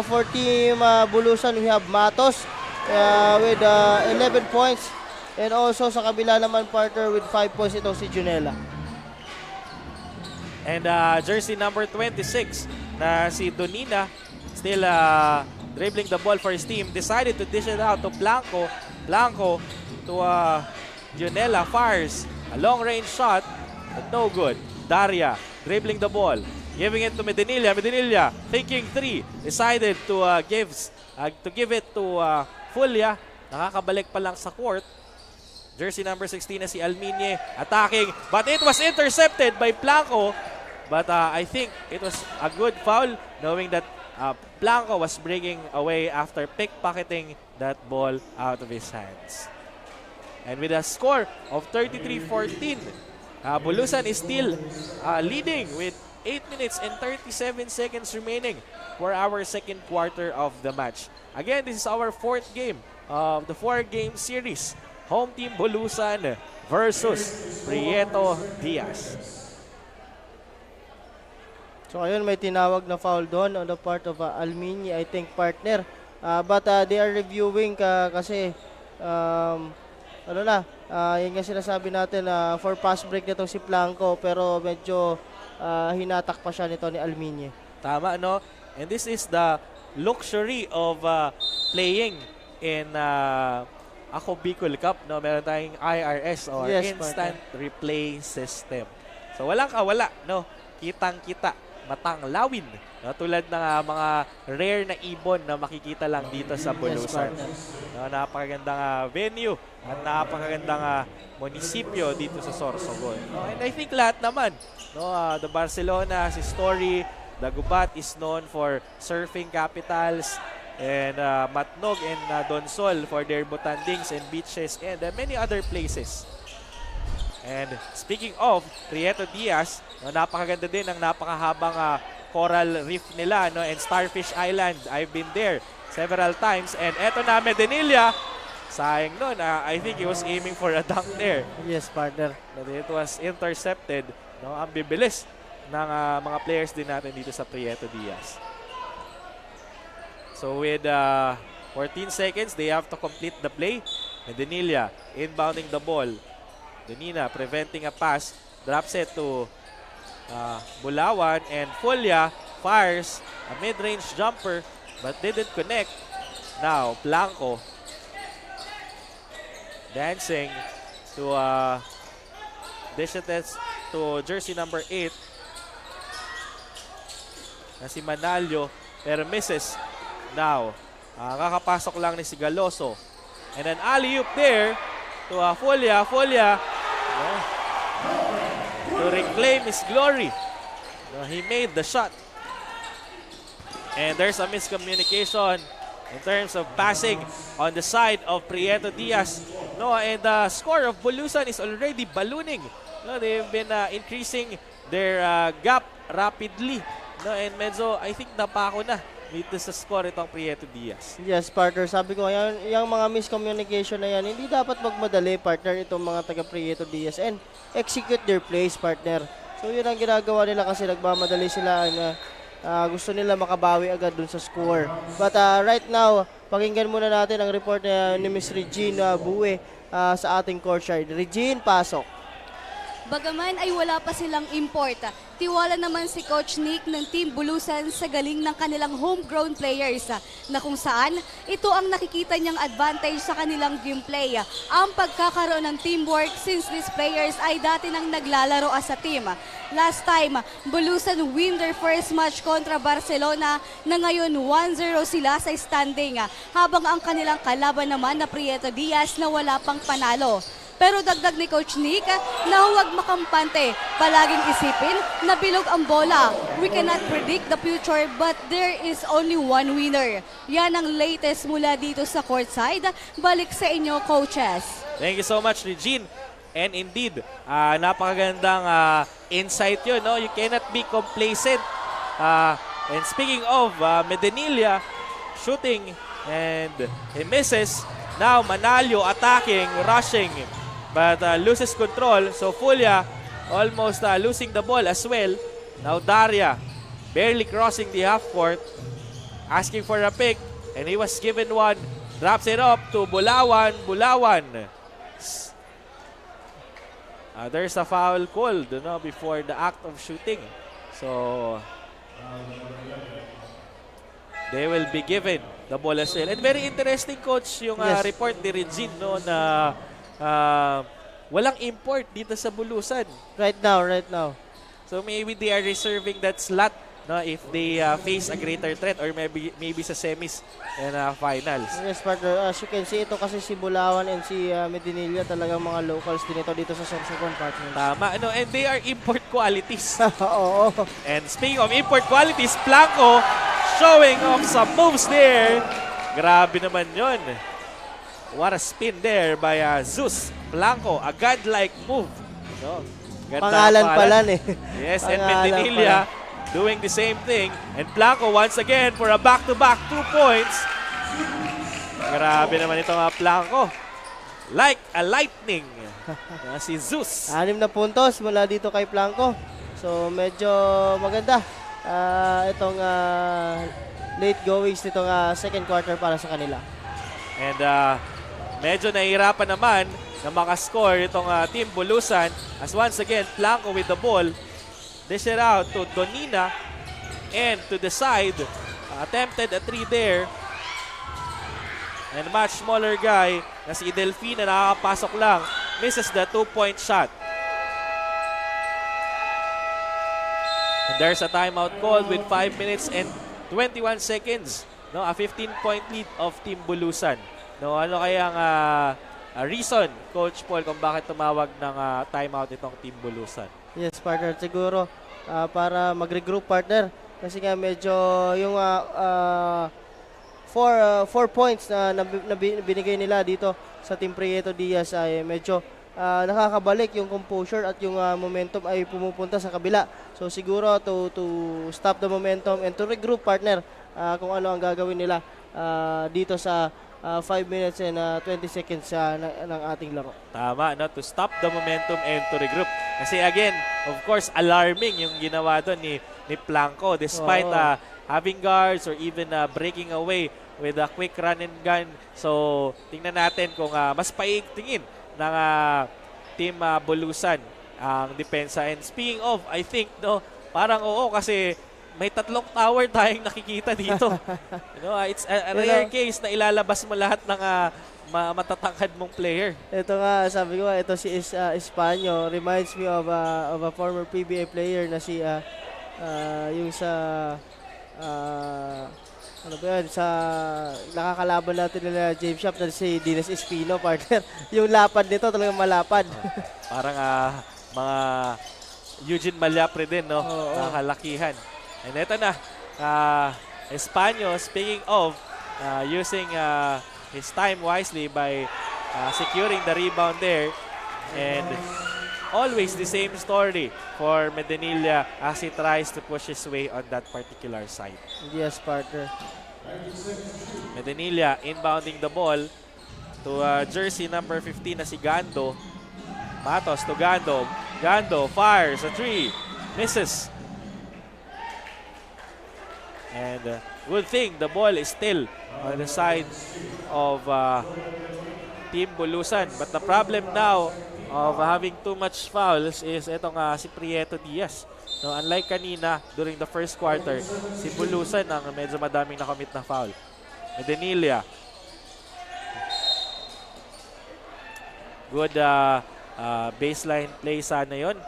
[SPEAKER 4] For Team Bulusan, we have Matos with 11 points. And also sa kabila naman, partner, with 5 points itong si Junela.
[SPEAKER 1] And jersey number 26 na si Donina, still dribbling the ball for his team, decided to dish it out to Blanco. Blanco to Junela, fires a long-range shot, but no good. Daria dribbling the ball, giving it to Medinilla. Medinilla thinking three, decided to give it to Fulia. Nakakabalik pa lang sa court. Jersey number 16 na si Alminye attacking, but it was intercepted by Blanco. But I think it was a good foul, knowing that Blanco was breaking away after pickpocketing that ball out of his hands. And with a score of 33-14, Bulusan is still leading with 8 minutes and 37 seconds remaining for our second quarter of the match. Again, this is our fourth game of the 4-game series. Home team Bulusan versus Prieto Diaz.
[SPEAKER 4] So ayun, may tinawag na foul doon on the part of Almini, I think, partner. But they are reviewing kasi yun nga sinasabi natin for pass break nitong si Blanco, pero medyo hinatak pa siya nito ni Almini.
[SPEAKER 1] Tama, no? And this is the luxury of playing in Ako Bicol Cup, no? Meron tayong IRS or
[SPEAKER 4] Yes,
[SPEAKER 1] Instant Replay System. So walang kawala, no? Kitang-kita, matang lawin. No? Tulad ng mga rare na ibon na makikita lang dito sa Bulusan. No? Napakagandang venue at napakagandang munisipyo dito sa Sorsogon. No? And I think lahat naman, no? The Barcelona, si Story, Dagupat is known for surfing capitals, and Matnog and Donsol for their botandings and beaches, and many other places. And speaking of Prieto Diaz, no, napakaganda din ang napakahabang coral reef nila, no, and Starfish Island. I've been there several times, and eto na Medinilla. Sayang nun, I think he was aiming for a dunk there.
[SPEAKER 4] Yes, partner.
[SPEAKER 1] But it was intercepted. No, ang bibilis ng mga players din natin dito sa Prieto Diaz. So with 14 seconds, they have to complete the play. Medinilla inbounding the ball. Donina preventing a pass. Drops it to Bulawan, and Fulia fires a mid-range jumper but didn't connect. Now Blanco dancing to dish it to jersey number 8 na si Manalio, pero misses. Now, kakapasok lang ni Sigaloso. And an alley-oop there to Fulia. Fulia to reclaim his glory. He made the shot. And there's a miscommunication in terms of passing on the side of Prieto Diaz. No, and the score of Bulusan is already ballooning. No, they've been increasing their gap rapidly. No, and medyo, I think, napako na dito sa score itong Prieto Diaz.
[SPEAKER 4] Yes, partner. Sabi ko, yung mga miscommunication na yan, hindi dapat magmadali, partner, itong mga taga Prieto Diaz, and execute their plays, partner. So yun ang ginagawa nila kasi nagmamadali sila. Gusto nila makabawi agad dun sa score. But right now, pakinggan muna natin ang report ni Miss Regine Bue sa ating courtyard. Regine, pasok.
[SPEAKER 6] Bagaman ay wala pa silang import, tiwala naman si Coach Nick ng Team Bulusan sa galing ng kanilang homegrown players na kung saan ito ang nakikita niyang advantage sa kanilang gameplay. Ang pagkakaroon ng teamwork since these players ay dati nang naglalaro as a team. Last time, Bulusan win their first match kontra Barcelona na ngayon 1-0 sila sa standing, habang ang kanilang kalaban naman na Prieto Diaz na wala pang panalo. Pero dagdag ni Coach Nick na huwag makampante. Palaging isipin na bilog ang bola. We cannot predict the future but there is only one winner. Yan ang latest mula dito sa courtside. Balik sa inyo, coaches.
[SPEAKER 1] Thank you so much, Regine. And indeed, napakagandang insight yun. No? You cannot be complacent And speaking of Medinilla shooting and he misses. Now Manalio attacking, rushing, but loses control. So Fulia almost losing the ball as well. Now Daria barely crossing the half court, asking for a pick, and he was given one. Drops it up to Bulawan. Bulawan. There's a foul called before the act of shooting. So they will be given the ball as well. And very interesting, Coach, yung
[SPEAKER 4] Yes.
[SPEAKER 1] report ni Regine na walang import dito sa Bulusan.
[SPEAKER 4] Right now.
[SPEAKER 1] So maybe they are reserving that slot if they face a greater threat or maybe sa semis and finals.
[SPEAKER 4] Yes, partner. As you can see, ito kasi si Bulawan and si Medinilla talagang mga locals din ito dito sa Sorsogon, partner.
[SPEAKER 1] Tama, and they are import qualities.
[SPEAKER 4] Oo.
[SPEAKER 1] And speaking of import qualities, Blanco showing off some moves there. Grabe naman yon. What a spin there by Zeus Blanco. A godlike move. No? Ganda
[SPEAKER 4] Pangalan
[SPEAKER 1] ng
[SPEAKER 4] pala eh.
[SPEAKER 1] Yes, and
[SPEAKER 4] Pangalan
[SPEAKER 1] Medinilla doing the same thing. And Blanco once again for a back-to-back 2 points. Grabe naman itong Blanco. Like a lightning. Si Zeus.
[SPEAKER 4] 6 na puntos mula dito kay Blanco. So medyo maganda itong late goings nitong second quarter para sa kanila.
[SPEAKER 1] And medyo nahihirapan naman na makascore itong Team Bulusan as once again Blanco with the ball. Dish it out to Donina and to the side. Attempted a 3 there. And a much smaller guy na si Delfina nakakapasok lang. Misses the 2-point shot. And there's a timeout called with 5 minutes and 21 seconds. No, a 15-point lead of Team Bulusan. No, ano kayang reason, Coach Paul, kung bakit tumawag ng timeout itong Team Bulusan?
[SPEAKER 4] Yes, partner. Siguro para mag-regroup, partner. Kasi nga medyo yung 4 points na binigay nila dito sa Team Prieto Diaz ay medyo nakakabalik yung composure at yung momentum ay pumupunta sa kabila. So siguro to stop the momentum and to regroup, partner, kung ano ang gagawin nila dito sa 5 minutes and 20 seconds ng ating laro.
[SPEAKER 1] Tama, no? To stop the momentum and to regroup. Kasi again, of course, alarming yung ginawa doon ni Blanco despite having guards or even breaking away with a quick run and gun. So, tingnan natin kung mas paigtingin ng Team Bulusan ang depensa. And speaking of, I think, parang kasi may 3 tower tayong nakikita dito. It's a rare case na ilalabas mo lahat ng matatangkad mong player.
[SPEAKER 4] Ito nga, sabi ko, ito si Espanyo. Reminds me of a former PBA player na si yung sa ano ba yan, sa nakakalaban natin nila James Shop na si Dinas Espino, partner. Yung lapad nito talagang malapad.
[SPEAKER 1] Parang mga Eugene Malyapre din, no? Nakakalakihan. And ito na, Espanyo, speaking of using his time wisely by securing the rebound there. And always the same story for Medinilla as he tries to push his way on that particular side.
[SPEAKER 4] Yes, partner.
[SPEAKER 1] Medinilla inbounding the ball to jersey number 15 na si Gando. Matos to Gando. Gando fires a 3. Misses. And good thing the ball is still on the side of Team Bulusan. But the problem now of having too much fouls is itong si Prieto Diaz. No, unlike kanina during the first quarter, si Bulusan ang medyo madaming nakomit na foul. Medinilla. Good baseline play sana yun.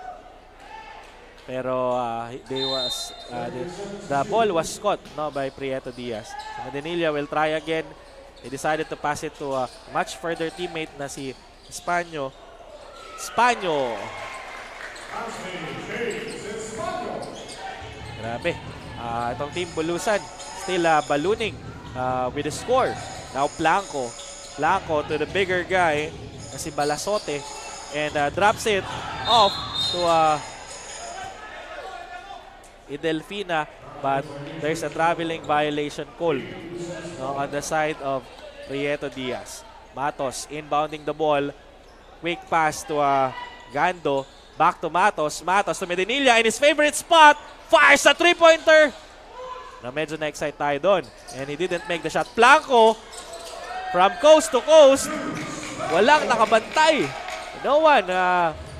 [SPEAKER 1] Pero the ball was caught by Prieto Diaz. So Medinilla will try again. He decided to pass it to a much further teammate na si Espanyo. Grabe. Itong Team Bulusan still ballooning with the score. Now Blanco to the bigger guy na si Balasote and drops it off to Delfina but there's a traveling violation call on the side of Prieto Diaz. Matos inbounding the ball. Quick pass to Gando. Back to Matos. Matos to Medinilla in his favorite spot. Fires a three-pointer. Na medyo na-excite tayo doon. And he didn't make the shot. Blanco from coast to coast. Walang nakabantay. No one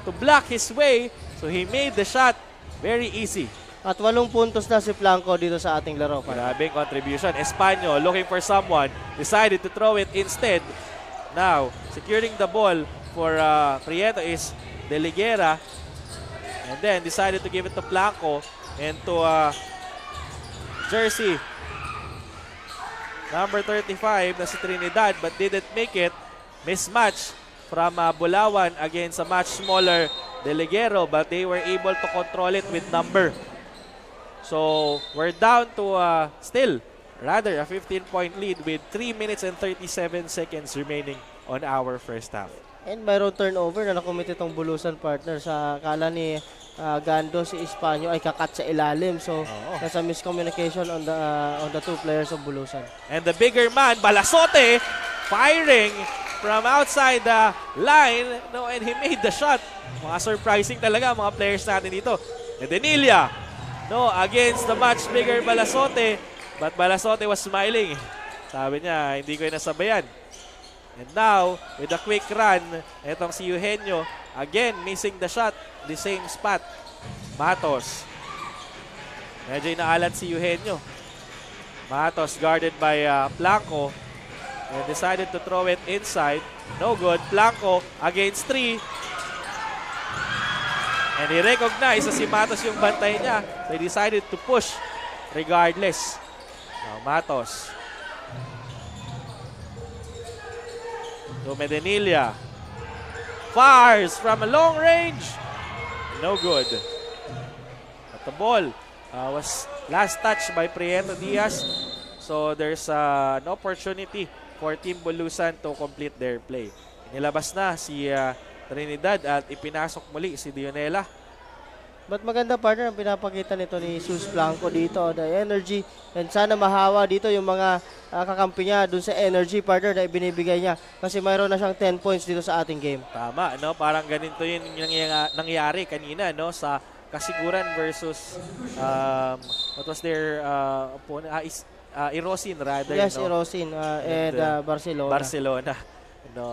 [SPEAKER 1] to block his way. So he made the shot very easy.
[SPEAKER 4] At 8 puntos na si Blanco dito sa ating laro.
[SPEAKER 1] Grabing contribution. Espanyol looking for someone. Decided to throw it instead. Now, securing the ball for Prieto is De Liguera. And then decided to give it to Blanco and to jersey number 35 na si Trinidad but didn't make it. Mismatch from Bulawan against a much smaller De Liguero but they were able to control it with number. So we're down to still rather a 15-point lead with 3 minutes and 37 seconds remaining on our first half.
[SPEAKER 4] And mayroon turnover na nakomit itong Bulusan, partner. Sa akala ni Gando, si Espanyo ay kakat sa ilalim. So, nasa miscommunication on the two players of Bulusan.
[SPEAKER 1] And the bigger man, Balasote, firing from outside the line. No, and he made the shot. Mga surprising talaga mga players natin dito. Medinilla, no, against the much bigger Balasote. But Balasote was smiling. Sabi niya, hindi ko yung nasabayan. And now, with a quick run, etong si Eugenio, again, missing the shot, the same spot. Matos. Medyo inaalat si Eugenio. Matos guarded by Blanco. And decided to throw it inside. No good. Blanco against 3. And he recognized na si Matos yung bantay niya. So he decided to push regardless. Now, Matos. To Medinilla. Fires from a long range. No good. But the ball was last touched by Prieto Diaz. So there's an opportunity for Team Bulusan to complete their play. Nilabas na si Trinidad at ipinasok muli si Dionela.
[SPEAKER 4] But maganda, partner, ang pinapakita nito ni Sus Blanco dito, the energy. And sana mahawa dito yung mga kakampi niya dun sa energy, partner, na ibinibigay niya. Kasi mayroon na siyang 10 points dito sa ating game.
[SPEAKER 1] Tama, no? Parang ganito yun yung nangyari kanina, no? Sa Kasiguran versus what was their opponent? Irosin rather,
[SPEAKER 4] Yes,
[SPEAKER 1] no?
[SPEAKER 4] Irosin and Barcelona.
[SPEAKER 1] Barcelona. No,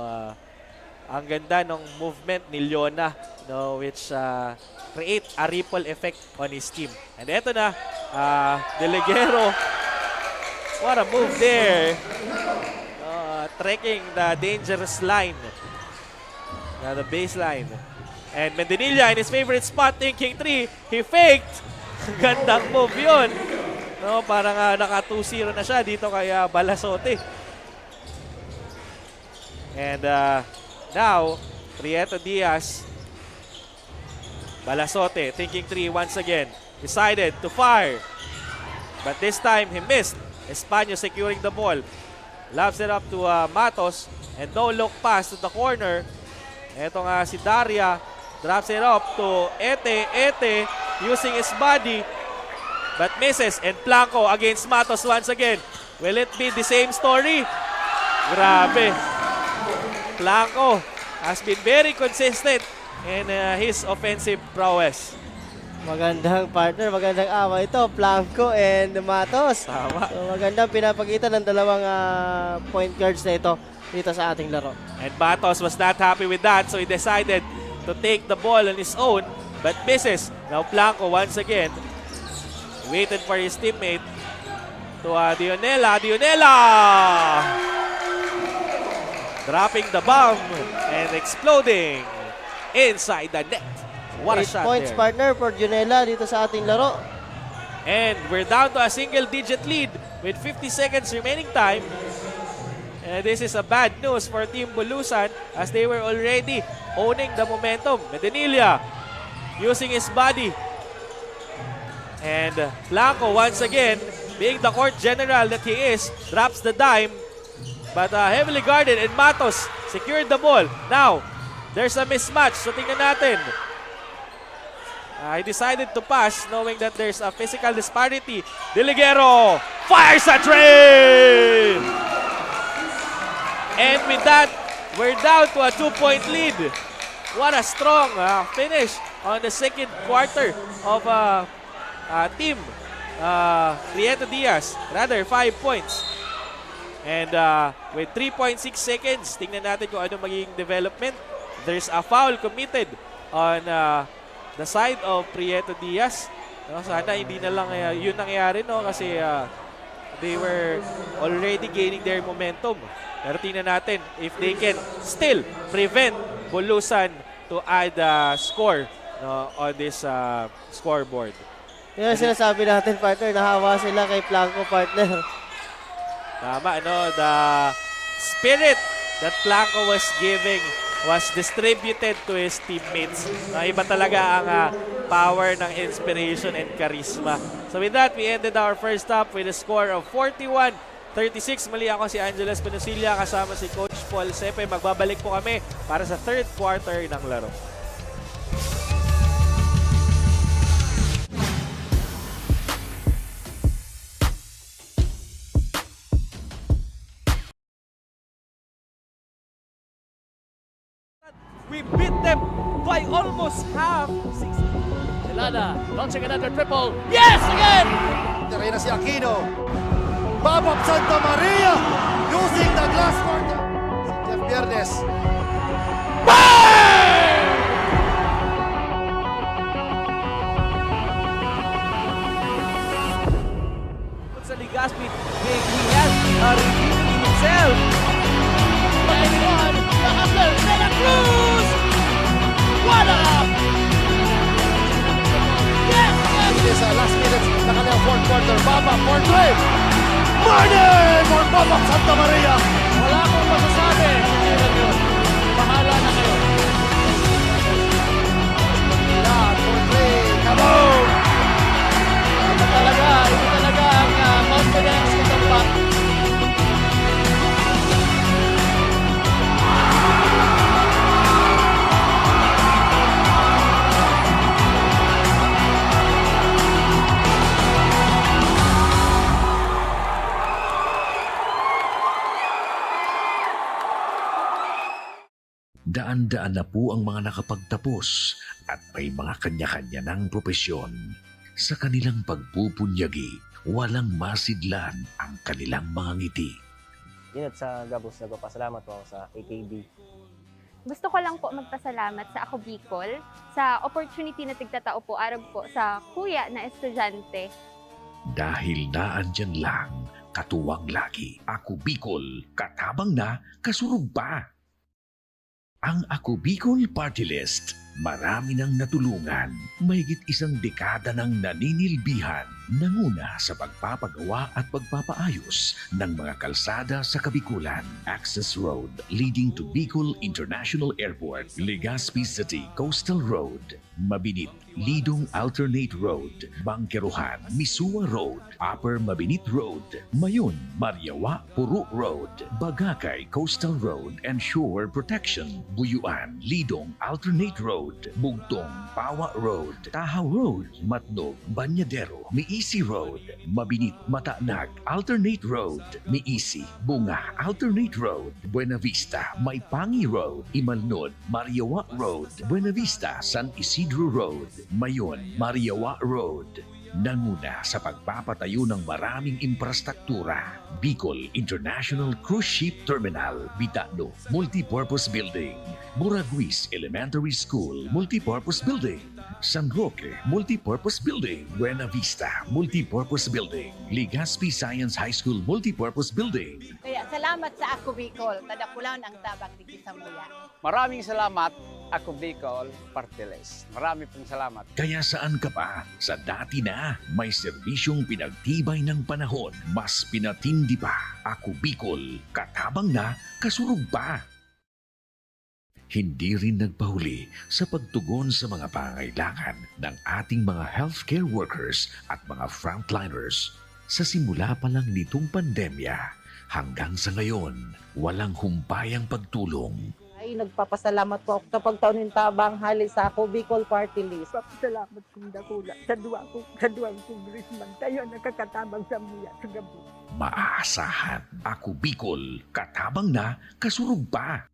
[SPEAKER 1] ang ganda ng movement ni Leona, no, which create a ripple effect on his team. And eto na, De Liguero. What a move there. Trekking the dangerous line. The baseline. And Medinilla in his favorite spot, thinking 3. He faked. Gandang move yun. No, parang naka 2-0 na siya dito kay Balasote. And now, Prieto Diaz, Balasote thinking 3 once again. Decided to fire. But this time, he missed. Espanyo securing the ball. Lobs it up to Matos. And no look pass to the corner. Ito nga si Daria. Drops it up to Ete. Ete using his body. But misses. And Blanco against Matos once again. Will it be the same story? Grabe. Blanco has been very consistent in his offensive prowess.
[SPEAKER 4] Magandang partner, magandang away ito, Blanco and Matos.
[SPEAKER 1] Tama.
[SPEAKER 4] So magandang pinapakita ng dalawang point guards na ito dito sa ating laro.
[SPEAKER 1] And Matos was not happy with that, so he decided to take the ball on his own, but misses. Now Blanco once again waited for his teammate to Dionela. Dionela! Dropping the bomb and exploding inside the net. What a
[SPEAKER 4] 8
[SPEAKER 1] shot
[SPEAKER 4] points,
[SPEAKER 1] there.
[SPEAKER 4] partner, for Junela dito sa ating laro.
[SPEAKER 1] And we're down to a single-digit lead with 50 seconds remaining time. And this is a bad news for Team Bulusan as they were already owning the momentum. Medinilla using his body. And Blanco once again, being the court general that he is, drops the dime. But heavily guarded, and Matos secured the ball. Now, there's a mismatch. So tingnan natin. He decided to pass knowing that there's a physical disparity. Deliguero fires a three! And with that, we're down to a 2-point lead. What a strong finish on the second quarter of team Prieto Diaz. Rather, 5 points. And with 3.6 seconds, tingnan natin kung ano magiging development. There's a foul committed on the side of Prieto Diaz. No, sana hindi na lang yun nangyari, no? Kasi they were already gaining their momentum. Pero tingnan natin if they can still prevent Bulusan to add score, no, on this scoreboard.
[SPEAKER 4] Yan ang sinasabi natin, partner. Nahawa sila kay Blanco, partner.
[SPEAKER 1] Tama, no? The spirit that Blanco was giving was distributed to his teammates. Iba talaga ang power ng inspiration and charisma. So with that, we ended our first half with a score of 41-36. Mali ako si Angela Espinosilya kasama si Coach Paul Sepe. Magbabalik po kami para sa third quarter ng laro. We beat them by almost half.
[SPEAKER 2] Delana launching another triple. Yes, again!
[SPEAKER 3] Reyna si Aquino. Babap Santa Maria using the glass court. Si Jeff Viernes.
[SPEAKER 1] Sa Legazpi, he has redeeming himself.
[SPEAKER 2] Anyone? The hustler, Santa Cruz! What up? Yes!
[SPEAKER 3] It is last minutes na kanilang fourth quarter. Babap for three. Money for Babap Santa Maria.
[SPEAKER 2] Wala akong masasabi. Hindi lang yun. Bahala na kayo.
[SPEAKER 3] Lahat for three. Kaboom!
[SPEAKER 2] Ito talaga ang confidence nitong back.
[SPEAKER 7] Daan-daan na po ang mga nakapagtapos at may mga kanya-kanya ng propesyon. Sa kanilang pagpupunyagi, walang masidlan ang kanilang mga ngiti.
[SPEAKER 8] Yun at sa Gabos, nagpapasalamat po ako sa AKB.
[SPEAKER 9] Gusto ko lang po magpasalamat sa Ako Bicol sa opportunity na tigtatao po arab po sa kuya na estudyante.
[SPEAKER 7] Dahil naandyan lang, katuwang lagi. Ako Bicol, katabang na, kasurug pa. Ang Ako Bicol Party List, marami nang natulungan, mahigit isang dekada ng naninilbihan, nanguna sa pagpapagawa at pagpapaayos ng mga kalsada sa Kabikulan. Access Road leading to Bicol International Airport, Legazpi City Coastal Road, Mabinit, Lidong Alternate Road, Bangkeruhan, Misua Road, Upper Mabinit Road, Mayon, Mariawa, Puro Road, Bagakay Coastal Road and Shore Protection, Buyuan, Lidong Alternate Road, Bugtong, Pawa Road, Tahaw Road, Matnog, Banyadero, Miisi Road, Mabinit, Matanag, Alternate Road, Miisi, Bunga, Alternate Road, Buena Vista, Maipangi Road, Imalnod, Mariawa Road, Buena Vista, San Isidro Road, Mayon, Mariawa Road. Nanguna sa pagpapatayo ng maraming infrastruktura. Bicol International Cruise Ship Terminal, Bitano, Multipurpose Building, Buraguis Elementary School, Multipurpose Building, San Roque, Multipurpose Building, Buena Vista, Multipurpose Building, Legazpi Science High School, Multipurpose Building.
[SPEAKER 10] Kaya salamat sa Ako Bicol, tadapulan ang tabang ni Kisamuya.
[SPEAKER 11] Maraming salamat, Ako Bicol Party List. Marami pong salamat.
[SPEAKER 7] Kaya saan ka pa? Sa dati na, may serbisyong pinagtibay ng panahon, mas pinatindi pa. Ako Bicol, katabang na, kasurug pa. Hindi rin nagpahuli sa pagtugon sa mga pangailangan ng ating mga healthcare workers at mga frontliners. Sa simula pa lang nitong pandemya, hanggang sa ngayon, walang humpayang pagtulong.
[SPEAKER 10] ay nagpapasalamat po ako sa pagtaon ng tabang hali sa ako Bicol Party List.
[SPEAKER 12] Salamat kong dakula sa duwang congressman. Tayo nakakatabang sa muya sa gabi.
[SPEAKER 7] Maaasahan, Ako Bicol, katabang na, kasurug pa.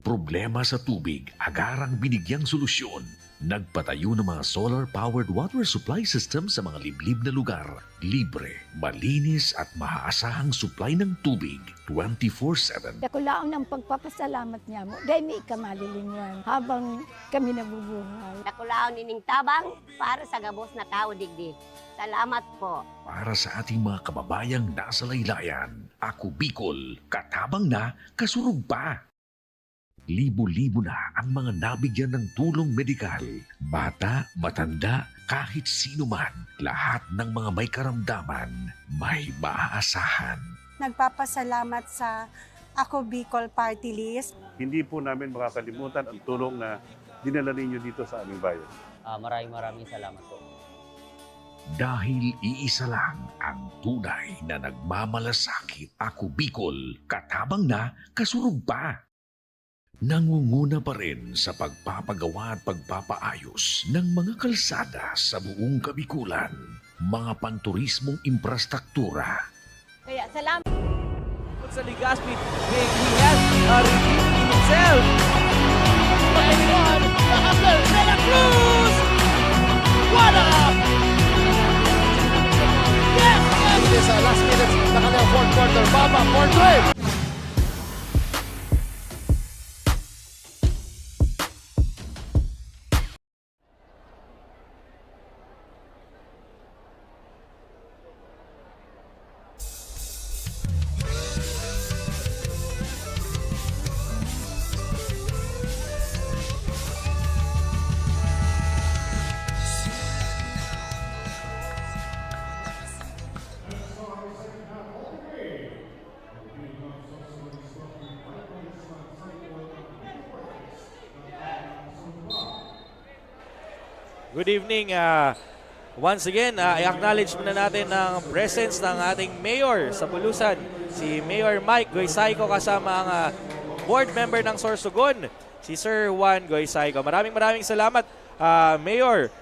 [SPEAKER 7] Problema sa tubig, agarang binigyang solusyon. Nagpatayo ng mga solar-powered water supply system sa mga liblib na lugar. Libre, malinis at maaasahang supply ng tubig 24/7.
[SPEAKER 12] Dakulaon ang pagpapasalamat niya mo dahil may kamalilingan habang kami nabubuhay.
[SPEAKER 10] Nakulaon nining tabang para sa gabos na tao digdi. Salamat po.
[SPEAKER 7] Para sa ating mga kababayang nasa laylayan, Ako Bicol, katabang na, kasurug pa. Libo-libo na ang mga nabigyan ng tulong medikal. Bata, matanda, kahit sino man, lahat ng mga may karamdaman, may maaasahan.
[SPEAKER 12] Nagpapasalamat sa Ako Bicol Party List.
[SPEAKER 13] Hindi po namin makakalimutan ang tulong na dinala ninyo dito sa aming bayan.
[SPEAKER 8] Maraming salamat po.
[SPEAKER 7] Dahil iisa lang ang tunay na nagmamalasakit. Ako Bicol, katabang na, kasurug pa. Nangunguna pa rin sa pagpapagawa at pagpapaayos ng mga kalsada sa buong Kabikulan, mga panturismong infrastruktura.
[SPEAKER 10] Kaya salamat.
[SPEAKER 1] Sa Legazpi, he has redeemed himself.
[SPEAKER 3] Hustle, De La Cruz! What up? Yes! It is last minutes na kanilang fourth quarter. Baba for 3.
[SPEAKER 1] Good evening. Once again, i-acknowledge muna natin ang presence ng ating mayor sa Bulusan, si Mayor Mike Goysayco kasama ang board member ng Sorsogon, si Sir Juan Goysayco. Maraming salamat, Mayor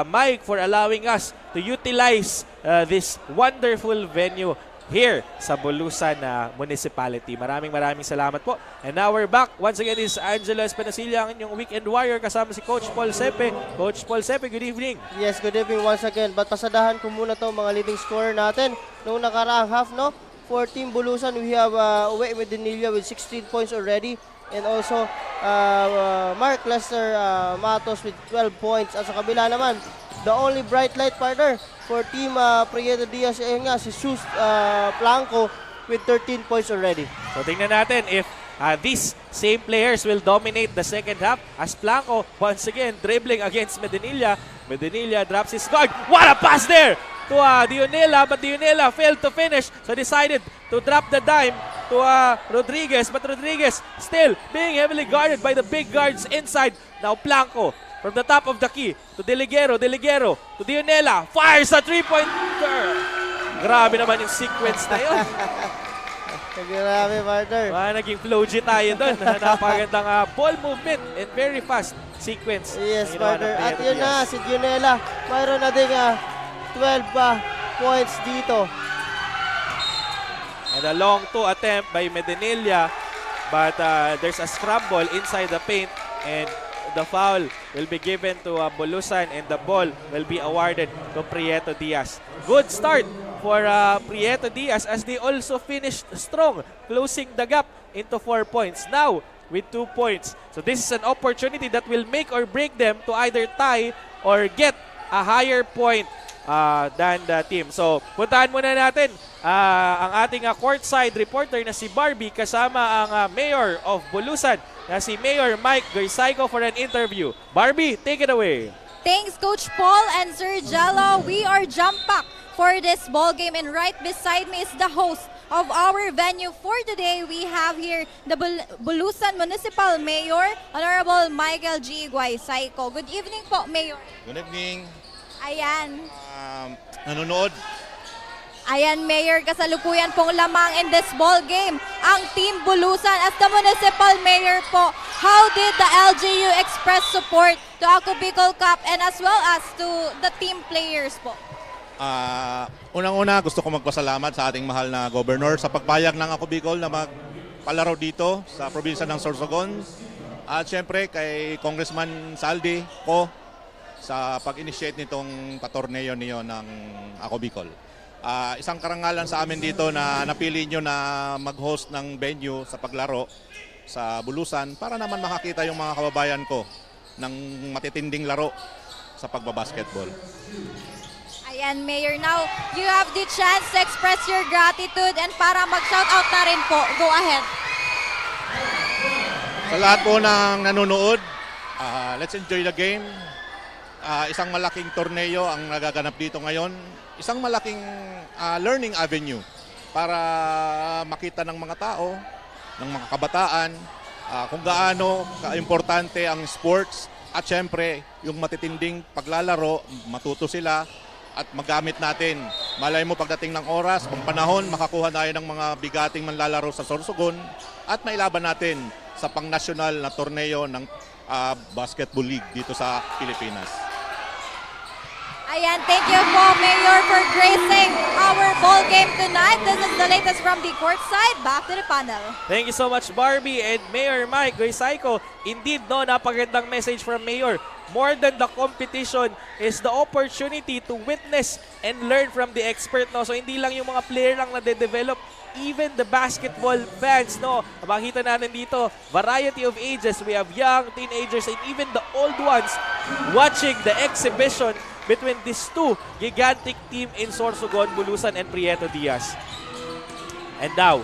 [SPEAKER 1] Mike, for allowing us to utilize this wonderful venue here sa Bulusan Municipality. Maraming salamat po. And now we're back. Once again, this is Angelo Espinasilla, ang inyong weekend warrior, kasama si Coach Paul Sepe. Coach Paul Sepe, good evening.
[SPEAKER 4] Yes, good evening once again. But pasadahan ko muna to mga leading scorer natin. Noong nakaraang half, no? For Team Bulusan, we have Uwe Medinilla with 16 points already. And also, Mark Lester Matos with 12 points. At sa kabila naman, the only bright light partner for Team Prieto Diaz nga, si Sus Blanco with 13 points already.
[SPEAKER 1] So tingnan natin if these same players will dominate the second half as Blanco once again dribbling against Medinilla. Medinilla drops his guard. What a pass there to Dionela, but Dionela failed to finish, so decided to drop the dime to Rodriguez, but Rodriguez still being heavily guarded by the big guards inside. Now Blanco from the top of the key to Deliguero to Dionela, fires a three-pointer. Grabe naman yung sequence na yun.
[SPEAKER 4] Grabe, partner.
[SPEAKER 1] Naging flow G tayo doon. Napakagandang ball movement and very fast sequence.
[SPEAKER 4] Yes, partner. At yun na, si Dionela, mayroon na ding 12 points dito.
[SPEAKER 1] And a long two attempt by Medinilla, but there's a scramble inside the paint, and the foul will be given to Bulusan, and the ball will be awarded to Prieto Diaz. Good start for Prieto Diaz as they also finished strong, closing the gap into 4 points. Now, with 2 points. So this is an opportunity that will make or break them to either tie or get a higher point than the team. So, puntahan muna natin ang ating courtside reporter na si Barbie kasama ang Mayor of Bulusan na si Mayor Mike Goysayco for an interview. Barbie, take it away.
[SPEAKER 5] Thanks, Coach Paul and Sir Jello. We are jam-packed for this ball game, and right beside me is the host of our venue for today. We have here the Bulusan Municipal Mayor, Honorable Michael G. Goysayco. Good evening po, Mayor.
[SPEAKER 3] Good evening.
[SPEAKER 5] Ayan.
[SPEAKER 3] Nanonood.
[SPEAKER 5] Ayan, Mayor, kasalukuyan pong lamang in this ball game ang Team Bulusan. As the Municipal Mayor po, how did the LGU express support to Ako Bicol Cup and as well as to the team players po?
[SPEAKER 14] Unang-una, gusto ko magpasalamat sa ating mahal na Governor sa pagpayag ng Ako Bicol na magpalaro dito sa probinsya ng Sorsogon. At syempre kay Congressman Saldi ko sa pag-initiate nitong patorneo niyo ng Ako Bicol. Isang karangalan sa amin dito na napili nyo na mag-host ng venue sa paglaro sa Bulusan para naman makakita yung mga kababayan ko ng matitinding laro sa pagbabasketball.
[SPEAKER 5] Ayan, Mayor, now you have the chance to express your gratitude and para mag-shoutout na rin po. Go ahead.
[SPEAKER 14] Sa lahat po ng nanonood, let's enjoy the game. Isang malaking torneo ang nagaganap dito ngayon. Isang malaking learning avenue para makita ng mga tao, ng mga kabataan, kung gaano ka-importante ang sports at syempre yung matitinding paglalaro, matuto sila at magamit natin. Malay mo pagdating ng oras, pang panahon, makakuha tayo ng mga bigating manlalaro sa Sorsogon at mailaban natin sa pang-national na torneo ng Basketball League dito sa Pilipinas.
[SPEAKER 5] Ayan, thank you po, Mayor, for gracing our ball game tonight. This is the latest from the court side. Back to the panel.
[SPEAKER 1] Thank you so much, Barbie and Mayor Mike Goysaiko. Indeed, no, napagandang message from Mayor. More than the competition is the opportunity to witness and learn from the expert, no? So hindi lang yung mga player lang na de-develop, even the basketball fans, no? Makita natin dito, variety of ages. We have young, teenagers, and even the old ones watching the exhibition between these two gigantic team in Sorsogon, Bulusan, and Prieto Diaz. And now,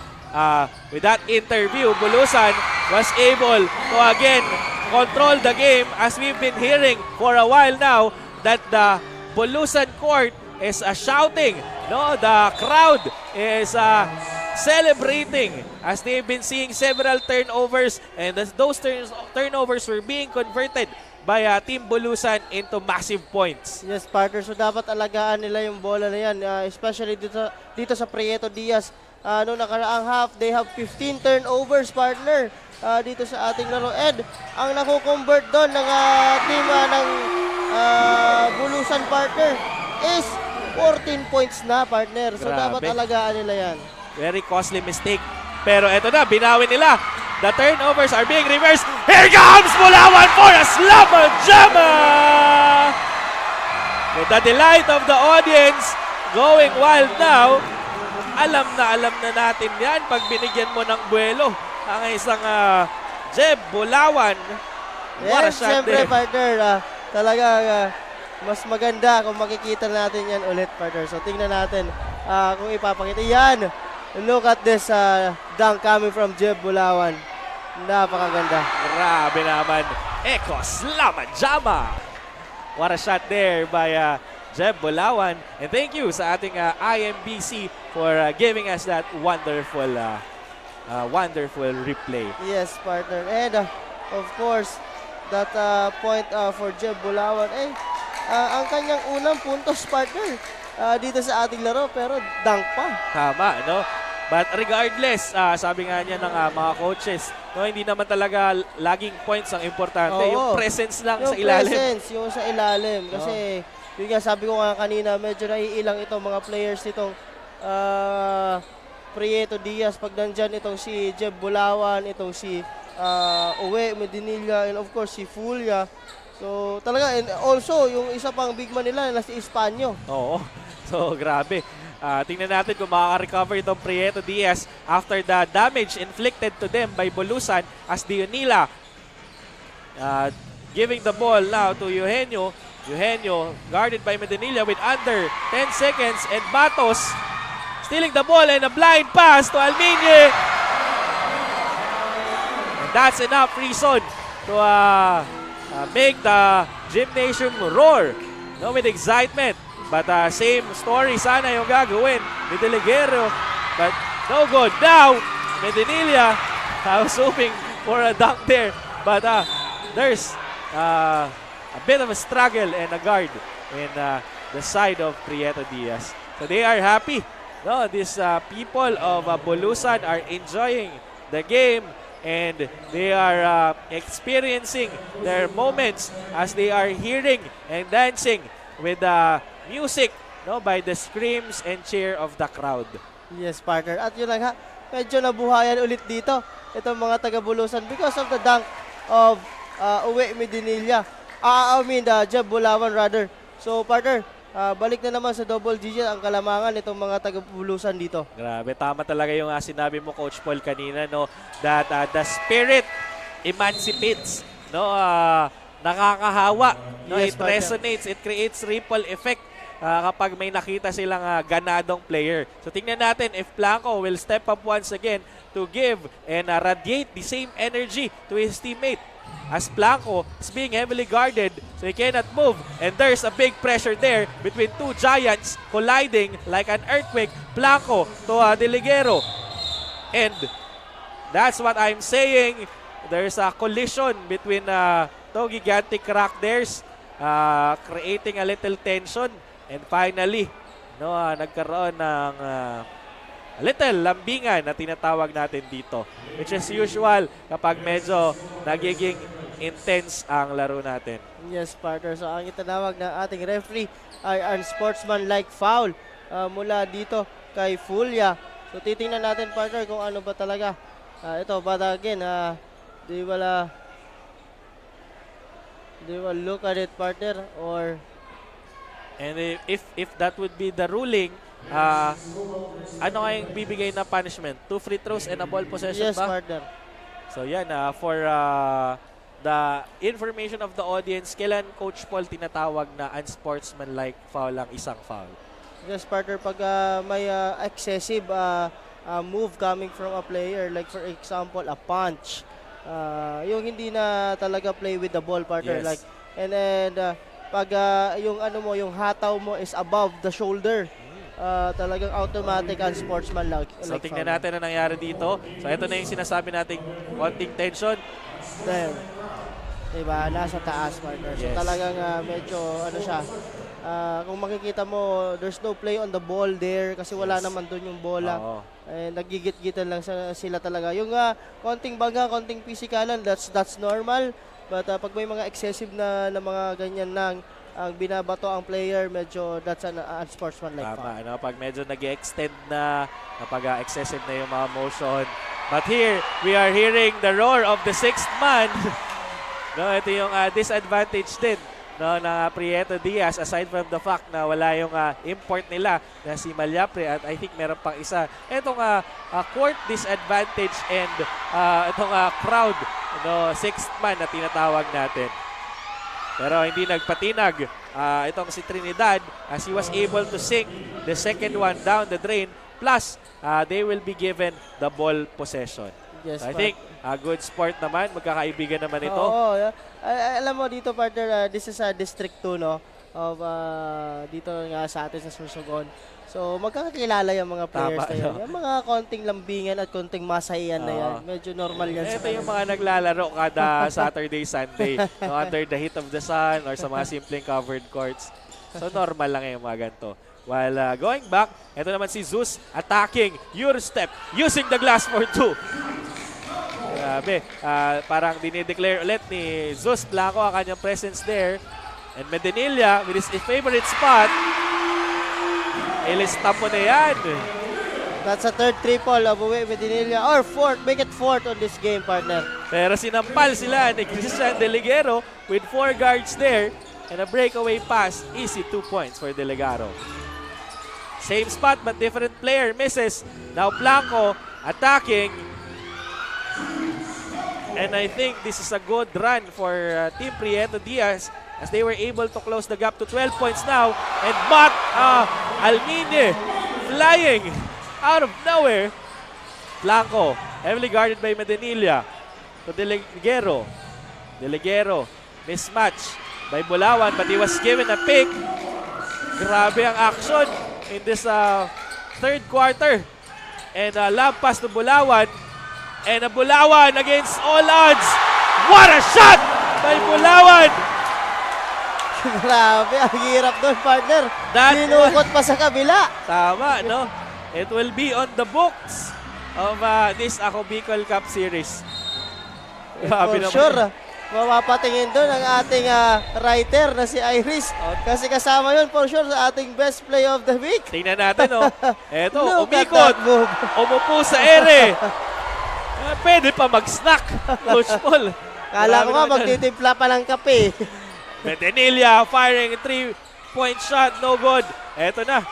[SPEAKER 1] with that interview, Bulusan was able to again control the game as we've been hearing for a while now that the Bulusan court is shouting. No, the crowd is celebrating as they've been seeing several turnovers, and as those turnovers were being converted by Team Bulusan into massive points.
[SPEAKER 4] Yes, partner. So dapat alagaan nila yung bola na yan, especially dito sa Prieto Diaz. Noong nakaraang half, they have 15 turnovers, partner, dito sa ating laro. Ed, ang nakukonvert doon ng team ng Bulusan, partner, is 14 points na, partner. So dapat alagaan nila yan.
[SPEAKER 1] Very costly mistake. Pero eto na, binawi nila. The turnovers are being reversed. Here comes Bulawan for a slammer jammer! With the delight of the audience going wild now, alam na natin yan pag binigyan mo ng buwelo ang isang Jeb Bulawan. What a shot
[SPEAKER 4] Siyempre,
[SPEAKER 1] there.
[SPEAKER 4] partner, talaga mas maganda kung makikita natin yan ulit, partner. So tingnan natin kung ipapakita. Yan! Look at this dunk coming from Jeb Bulawan. Napakaganda.
[SPEAKER 1] Grabe naman. Eko Slama Jama. What a shot there by Jeb Bulawan. And thank you sa ating IMBC for giving us that wonderful wonderful replay.
[SPEAKER 4] Yes, partner. And of course, that point for Jeb Bulawan. Ang kanyang unang puntos, partner, dito sa ating laro, pero dunk pa.
[SPEAKER 1] Tama, no? But regardless, sabi nga niya ng mga coaches, no, hindi naman talaga laging points ang importante.
[SPEAKER 4] Oo.
[SPEAKER 1] Yung presence lang
[SPEAKER 4] Yung
[SPEAKER 1] sa ilalim.
[SPEAKER 4] presence, yung sa ilalim. Kasi, yun nga, sabi ko nga kanina, medyo naiilang itong mga players nitong Prieto Diaz. Pag nandyan itong si Jeb Bulawan, itong si Uwe Medinilla, and of course si Fulia. So, talaga, and also, yung isa pang big man nila na si Espanyo.
[SPEAKER 1] Oo. So, grabe. Tingnan natin kung makaka-recover itong Prieto Diaz after the damage inflicted to them by Bulusan as Dionila giving the ball now to Eugenio. Eugenio guarded by Medinilla with under 10 seconds and Matos stealing the ball and a blind pass to Alminye. And that's enough reason to make the gymnasium roar, no, with excitement. But same story sana yung gagawin ni Deligero. But no good. Now, Medinilla was hoping for a dunk there. But there's a bit of a struggle and a guard in the side of Prieto Diaz. So they are happy no, these people of Bulusan are enjoying the game and they are experiencing their moments as they are hearing and dancing with the music, no, by the screams and cheer of the crowd.
[SPEAKER 4] Yes, partner. At yun lang ha, medyo nabuhayan ulit dito itong mga taga-Bulusan because of the dunk of Uwe Medinilla. Jeb Bulawan rather. So, partner, balik na naman sa double digit ang kalamangan itong mga taga-Bulusan dito.
[SPEAKER 1] Grabe, tama talaga yung sinabi mo, Coach Paul, kanina, no, that the spirit emancipates, no, nakakahawa, no,
[SPEAKER 4] Yes,
[SPEAKER 1] it resonates, it creates ripple effect kapag may nakita silang ganadong player. So tingnan natin if Blanco will step up once again to give and radiate the same energy to his teammate. As Blanco is being heavily guarded, so he cannot move. And there's a big pressure there between two giants colliding like an earthquake. Blanco to De Ligero. And that's what I'm saying. There's a collision between two gigantic crackdares, creating a little tension. And finally, no, nagkaroon ng a little lambingan na tinatawag natin dito, which is usual kapag medyo nagiging intense ang laro natin.
[SPEAKER 4] Yes, partner. So, ang itinawag ng ating referee ay unsportsmanlike foul mula dito kay Fulya. So, titingnan natin, partner, kung ano ba talaga. Ito, but again, they will look at it, partner, or...
[SPEAKER 1] And if that would be the ruling, ano kayang bibigay na punishment? 2 free throws and a ball possession
[SPEAKER 4] yes,
[SPEAKER 1] ba?
[SPEAKER 4] Yes, partner.
[SPEAKER 1] So yan, for the information of the audience, kailan Coach Paul tinatawag na unsportsmanlike foul ang isang foul?
[SPEAKER 4] Yes, partner, pag may excessive move coming from a player, like for example, a punch, yung hindi na talaga play with the ball, partner.
[SPEAKER 1] Yes.
[SPEAKER 4] Like, and then, pag yung yung hataw mo is above the shoulder, talagang automatic unsportsmanlike.
[SPEAKER 1] So tingnan natin ang nangyari dito. So ito na yung sinasabi nating konting tension.
[SPEAKER 4] Then, diba, nasa taas, partner. So
[SPEAKER 1] Yes.
[SPEAKER 4] talagang medyo siya, kung makikita mo, there's no play on the ball there kasi wala naman doon yung bola. Nagigit-gitan lang sila talaga. Yung konting baga, konting pisikalan, that's normal. But pag may mga excessive na mga ganyan lang, ang binabato ang player, medyo that's an unsportsmanlike foul.
[SPEAKER 1] Tama, no? Pag medyo nag-extend na, kapag excessive na yung mga motion. But here, we are hearing the roar of the sixth man. No, ito yung disadvantage din, no, ng Prieto Diaz, aside from the fact na wala yung import nila na si Malyapre, at I think meron pang isa. Itong court disadvantage and itong crowd, no, sixth man na tinatawag natin. Pero hindi nagpatinag itong si Trinidad as he was able to sink the second one down the drain. Plus, they will be given the ball possession.
[SPEAKER 4] Yes,
[SPEAKER 1] so I think good sport naman, magkakaibigan naman ito.
[SPEAKER 4] Oo, alam mo dito, partner, this is a District 2, no, of dito nga sa atin sa Sorsogon. So magkakakilala yung mga players na yan.
[SPEAKER 1] No?
[SPEAKER 4] Yung mga konting lambingan at konting masayan na yan. Medyo normal yan.
[SPEAKER 1] Ito yung mga naglalaro kada Saturday, Sunday, no, under the heat of the sun or sa mga simpleng covered courts. So normal lang yung mga ganito. While going back, ito naman si Zeus attacking your step using the glass for 2. Grabe, parang dinideclare ulit ni Zeus Blanco ang kanyang presence there. And Medinilla with his favorite spot. Ilista mo na yan.
[SPEAKER 4] That's a third triple of Uwe Medinilla. Or fourth, make it fourth on this game, partner.
[SPEAKER 1] Pero sinampal sila ni Christian De Ligero with 4 guards there. And a breakaway pass, easy 2 points for De Ligero. Same spot but different player misses. Now Blanco attacking. And I think this is a good run for Team Prieto Diaz as they were able to close the gap to 12 points now. And Almine flying out of nowhere. Blanco, heavily guarded by Medinilla to De Ligero. De Ligero, mismatch by Bulawan but he was given a pick. Grabe ang action in this third quarter. And lob pass to Bulawan. And a Bulawan against all odds. What a shot by Bulawan!
[SPEAKER 4] Grabe, ang hirap doon, partner. Dinukot pa sa kabila.
[SPEAKER 1] Tama, no? it will be on the books of this Ako Bicol Cup Series. Grabe
[SPEAKER 4] For
[SPEAKER 1] naman.
[SPEAKER 4] sure, mapapatingin doon ang ating writer na si Iris. Kasi kasama yun for sure sa ating best play of the week.
[SPEAKER 1] Tingnan natin, oh. Eto,
[SPEAKER 4] Look at
[SPEAKER 1] umikot.
[SPEAKER 4] that move.
[SPEAKER 1] Umupo sa ere. Pwede pa mag-snack, Coach Paul.
[SPEAKER 4] Kala ko nga
[SPEAKER 1] Grabe naman.
[SPEAKER 4] magtitimpla pa ng kape.
[SPEAKER 1] Metenilla firing 3-point shot, no good. Eto na.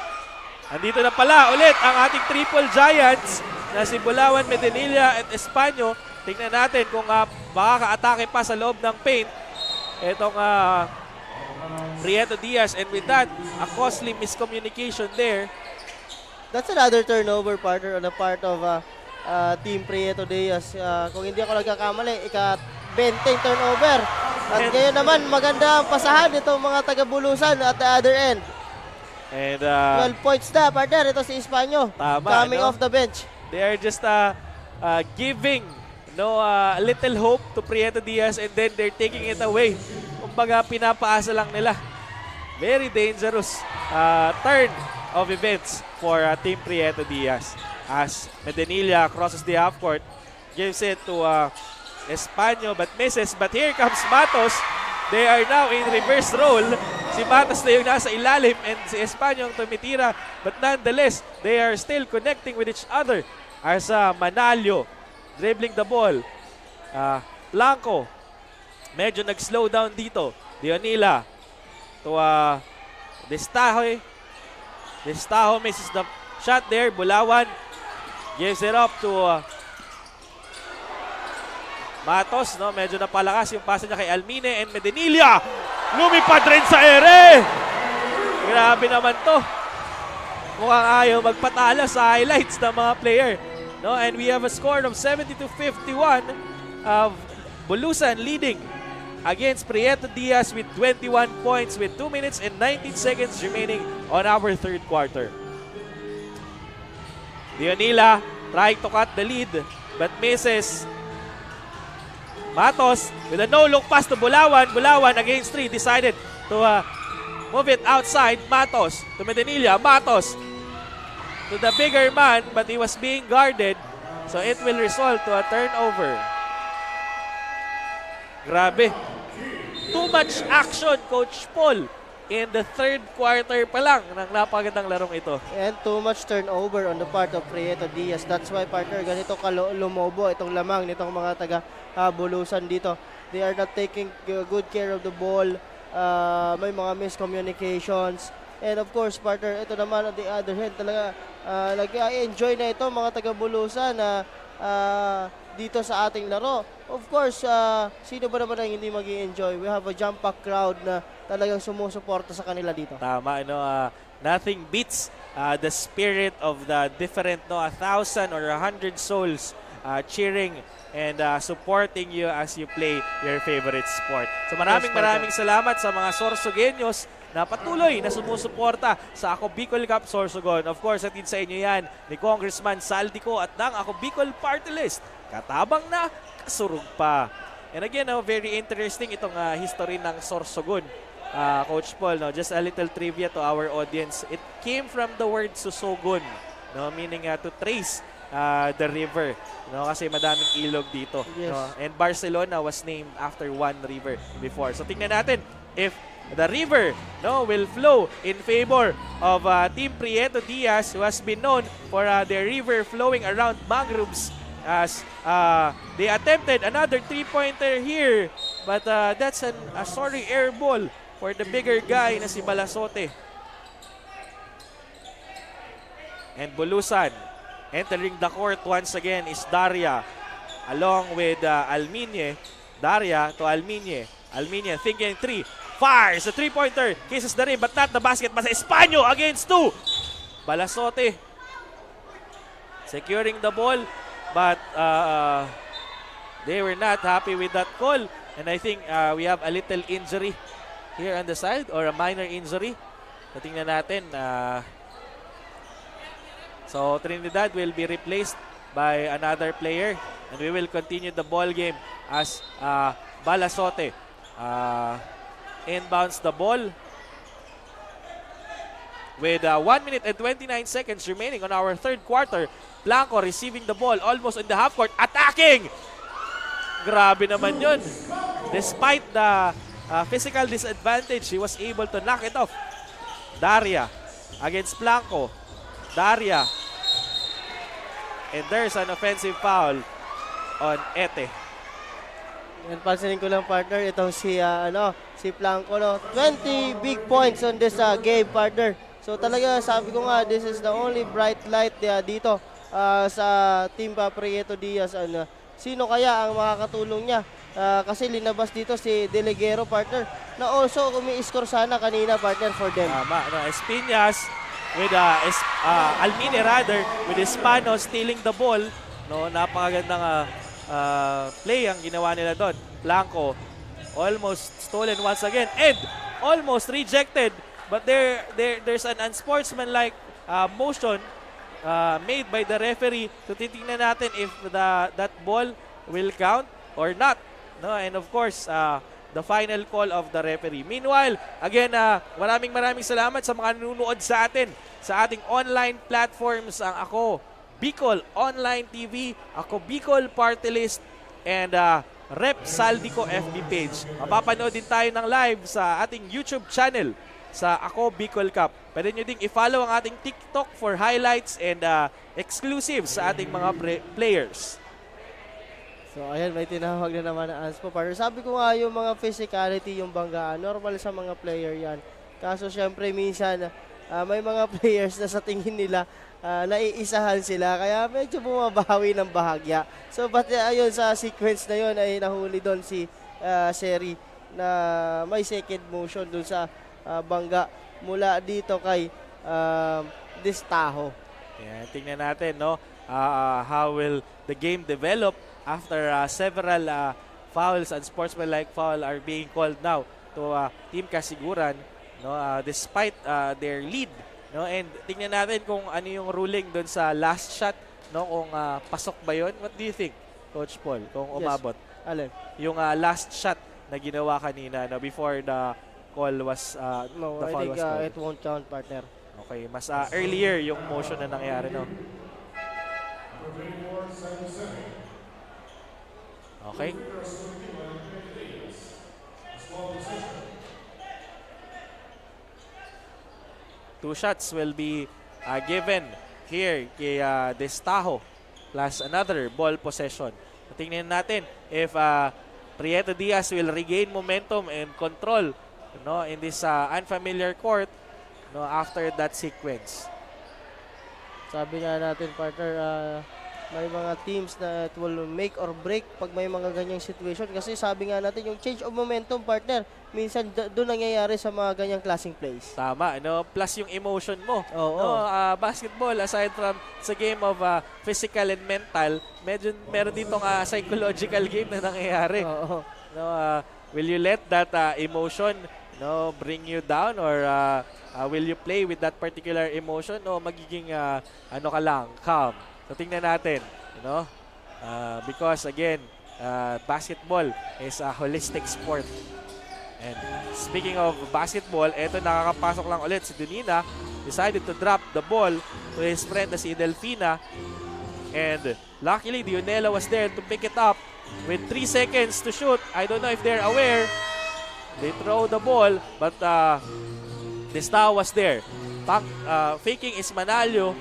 [SPEAKER 1] Andito na pala ulit ang ating triple giants na si Bulawan, Metenilla at Espanyo. Tingnan natin kung makaka-atake pa sa loob ng paint. Etong Prieto Diaz, and with that, a costly miscommunication there.
[SPEAKER 4] That's another turnover, partner, on the part of Team Prieto Diaz. Kung hindi ako nagkakamali, ika-20 turnover. At ngayon naman, maganda ang pasahan itong mga taga-Bulusan at the other end.
[SPEAKER 1] And
[SPEAKER 4] 12 points na, partner. Ito si Espanyo.
[SPEAKER 1] Tama,
[SPEAKER 4] coming
[SPEAKER 1] no?
[SPEAKER 4] off the bench.
[SPEAKER 1] They are just giving little hope to Prieto Diaz, and then they're taking it away. Kumbaga, pinapaasa lang nila. Very dangerous turn of events for Team Prieto Diaz. As Medenilla crosses the half court, gives it to Espanyo but misses. But here comes Matos. They are now in reverse role. Si Matos na yung nasa ilalim and si Espanyo ang tumitira. But nonetheless, they are still connecting with each other. As Manalio dribbling the ball. Blanco, medyo nag-slow down dito. Dionila to Destajo. Destajo misses the shot there. Bulawan gives it up to Matos, no? Medyo napalakas yung pasa niya kay Almine, and Medenilla lumipad rin sa ere. Grabe naman to. Mukhang ayaw magpatalo sa highlights ng mga player. No? And we have a score of 70-51 of Bulusan leading against Prieto Diaz with 21 points with 2 minutes and 19 seconds remaining on our third quarter. Dionila trying to cut the lead but misses. Matos with a no-look pass to Bulawan. Bulawan against 3 decided to move it outside. Matos to Medenilla. Matos to the bigger man, but he was being guarded. So it will result to a turnover. Grabe. Too much action, Coach Paul, in the third quarter pa lang ng napakagandang larong ito.
[SPEAKER 4] And too much turnover on the part of Prieto Diaz. That's why, partner, ganito lumobo itong lamang nitong mga taga-Bulusan dito. They are not taking good care of the ball. May mga miscommunications. And of course, partner, ito naman on the other hand, talaga nag-enjoy na ito mga taga-Bulusan na dito sa ating laro. Of course, sino ba naman ang hindi mag-i-enjoy? We have a jump-pack crowd na talagang sumusuporta sa kanila dito.
[SPEAKER 1] Tama, nothing beats the spirit of the different 1,000 or 100 souls cheering and supporting you as you play your favorite sport. So maraming salamat sa mga Sorsogueños na patuloy na sumusuporta sa Ako Bicol Cup Sorsogon. Of course, atid sa inyo yan ni Congressman Saldico at ng Ako Bicol Party List. Katabang na, kasurug pa. And again, very interesting itong history ng Sorsogon. Coach Paul, just a little trivia to our audience. It came from the word susogon, meaning to trace the river, kasi madaming ilog dito.
[SPEAKER 4] Yes.
[SPEAKER 1] And Barcelona was named after one river before. So tingnan natin if the river will flow in favor of Team Prieto Diaz, who has been known for their river flowing around mangroves, as they attempted another 3-pointer here, but that's a sorry air ball for the bigger guy na si Balasote. And Bulusan entering the court once again is Daria along with Almine. Daria to Almine. Almine thinking 3. Fires a 3-pointer. Kisses the rim but not the basket. Mas Espanyo against 2. Balasote securing the ball, but they were not happy with that call. And I think we have a little injury here on the side, or a minor injury. Tingnan natin. So Trinidad will be replaced by another player, and we will continue the ball game as Balasote inbounds the ball. with 1 minute and 29 seconds remaining on our third quarter. Blanco receiving the ball almost in the half court, attacking! Grabe naman yun. Despite the physical disadvantage, he was able to knock it off. Daria against Blanco. Daria. And there's an offensive foul on Ete.
[SPEAKER 4] Yan, pansinin ko lang, partner, itong si Blanco, no? 20 big points on this game, partner. So talaga, sabi ko nga, this is the only bright light dito sa team Prieto Diaz. Sino kaya ang makakatulong niya? Kasi linabas dito si Deleguero, partner, na also umi-score sana kanina, partner, for them.
[SPEAKER 1] Tama. Espinas with Almine rather, with Hispano stealing the ball. No, napakagandang play ang ginawa nila doon. Blanco almost stolen once again and almost rejected, but there's an unsportsmanlike motion made by the referee. So titingnan natin if that ball will count or not, no? And of course the final call of the referee. Meanwhile, again, maraming salamat sa mga nanonood sa atin sa ating online platforms, ang Ako Bicol Online TV, Ako Bicol Party List, and Rep Saldico FB page. Mapapanood din tayo ng live sa ating YouTube channel sa Ako Bicol Cup. Pwede nyo ding i-follow ang ating TikTok for highlights and exclusives sa ating mga players.
[SPEAKER 4] So ayan, may tinawag na naman na Anspo, partner. Sabi ko nga, yung mga physicality, yung banggaan, normal sa mga player yan. Kaso syempre minsan may mga players na sa tingin nila naiisahan sila, kaya medyo bumabawi ng bahagya. So but ayun, sa sequence na yun ay nahuli doon si Seri na may second motion doon sa bangga mula dito kay Destajo.
[SPEAKER 1] Yan, tingnan natin, no, how will the game develop after several fouls and sportsmanlike foul are being called now to Team Kasiguran, no, despite their lead. No, and tingnan natin kung ano yung ruling doon sa last shot, no, kung pasok ba yun. What do you think, Coach Paul, kung umabot?
[SPEAKER 4] Yes. Alin?
[SPEAKER 1] Yung last shot na ginawa kanina, no, before the call was
[SPEAKER 4] no,
[SPEAKER 1] the foul was called.
[SPEAKER 4] it won't count, partner.
[SPEAKER 1] Okay, mas earlier yung motion na nangyari, no. Okay. Two shots will be given here kay Destajo plus another ball possession. Tingnan natin if Prieto Diaz will regain momentum and control, no, in this unfamiliar court, no, after that sequence.
[SPEAKER 4] Sabi nga natin, partner, may mga teams na it will make or break pag may mga ganyang situation. Kasi sabi nga natin, yung change of momentum, partner, minsan doon nangyayari sa mga ganyang klaseng plays.
[SPEAKER 1] Tama, no? Plus yung emotion mo.
[SPEAKER 4] Oo.
[SPEAKER 1] No? Basketball, aside from sa game of physical and mental, medyo meron ditong psychological game na nangyayari.
[SPEAKER 4] Oo.
[SPEAKER 1] No, will you let that emotion, no, bring you down, or will you play with that particular emotion, no, magiging ano ka lang, calm? So tingnan natin, you know, because again, basketball is a holistic sport. And speaking of basketball, eto, nakakapasok lang ulit si Donina. Decided to drop the ball to his friend na si Delfina. And luckily, Dionela was there to pick it up with 3 seconds to shoot. I don't know if they're aware. They throw the ball, but Destao was there. Faking is Manalio.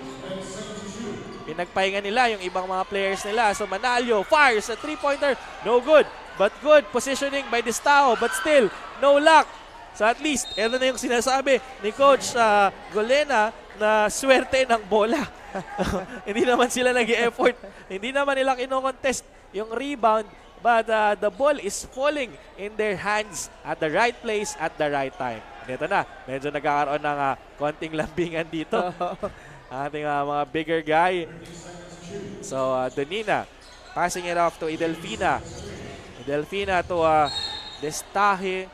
[SPEAKER 1] Pinagpahinga nila yung ibang mga players nila. So Manalio fires a 3-pointer. No good. But good positioning by Destao. But still, no luck. So at least, ito na yung sinasabi ni Coach Golena na swerte ng bola. Hindi naman sila nag-e-effort. Hindi naman nila kino-contest yung rebound. But the ball is falling in their hands at the right place at the right time. Ito na, medyo nagkakaroon ng konting lambingan dito. Ating mga bigger guy. So, Donina passing it off to Idelfina. Idelfina to Destajo.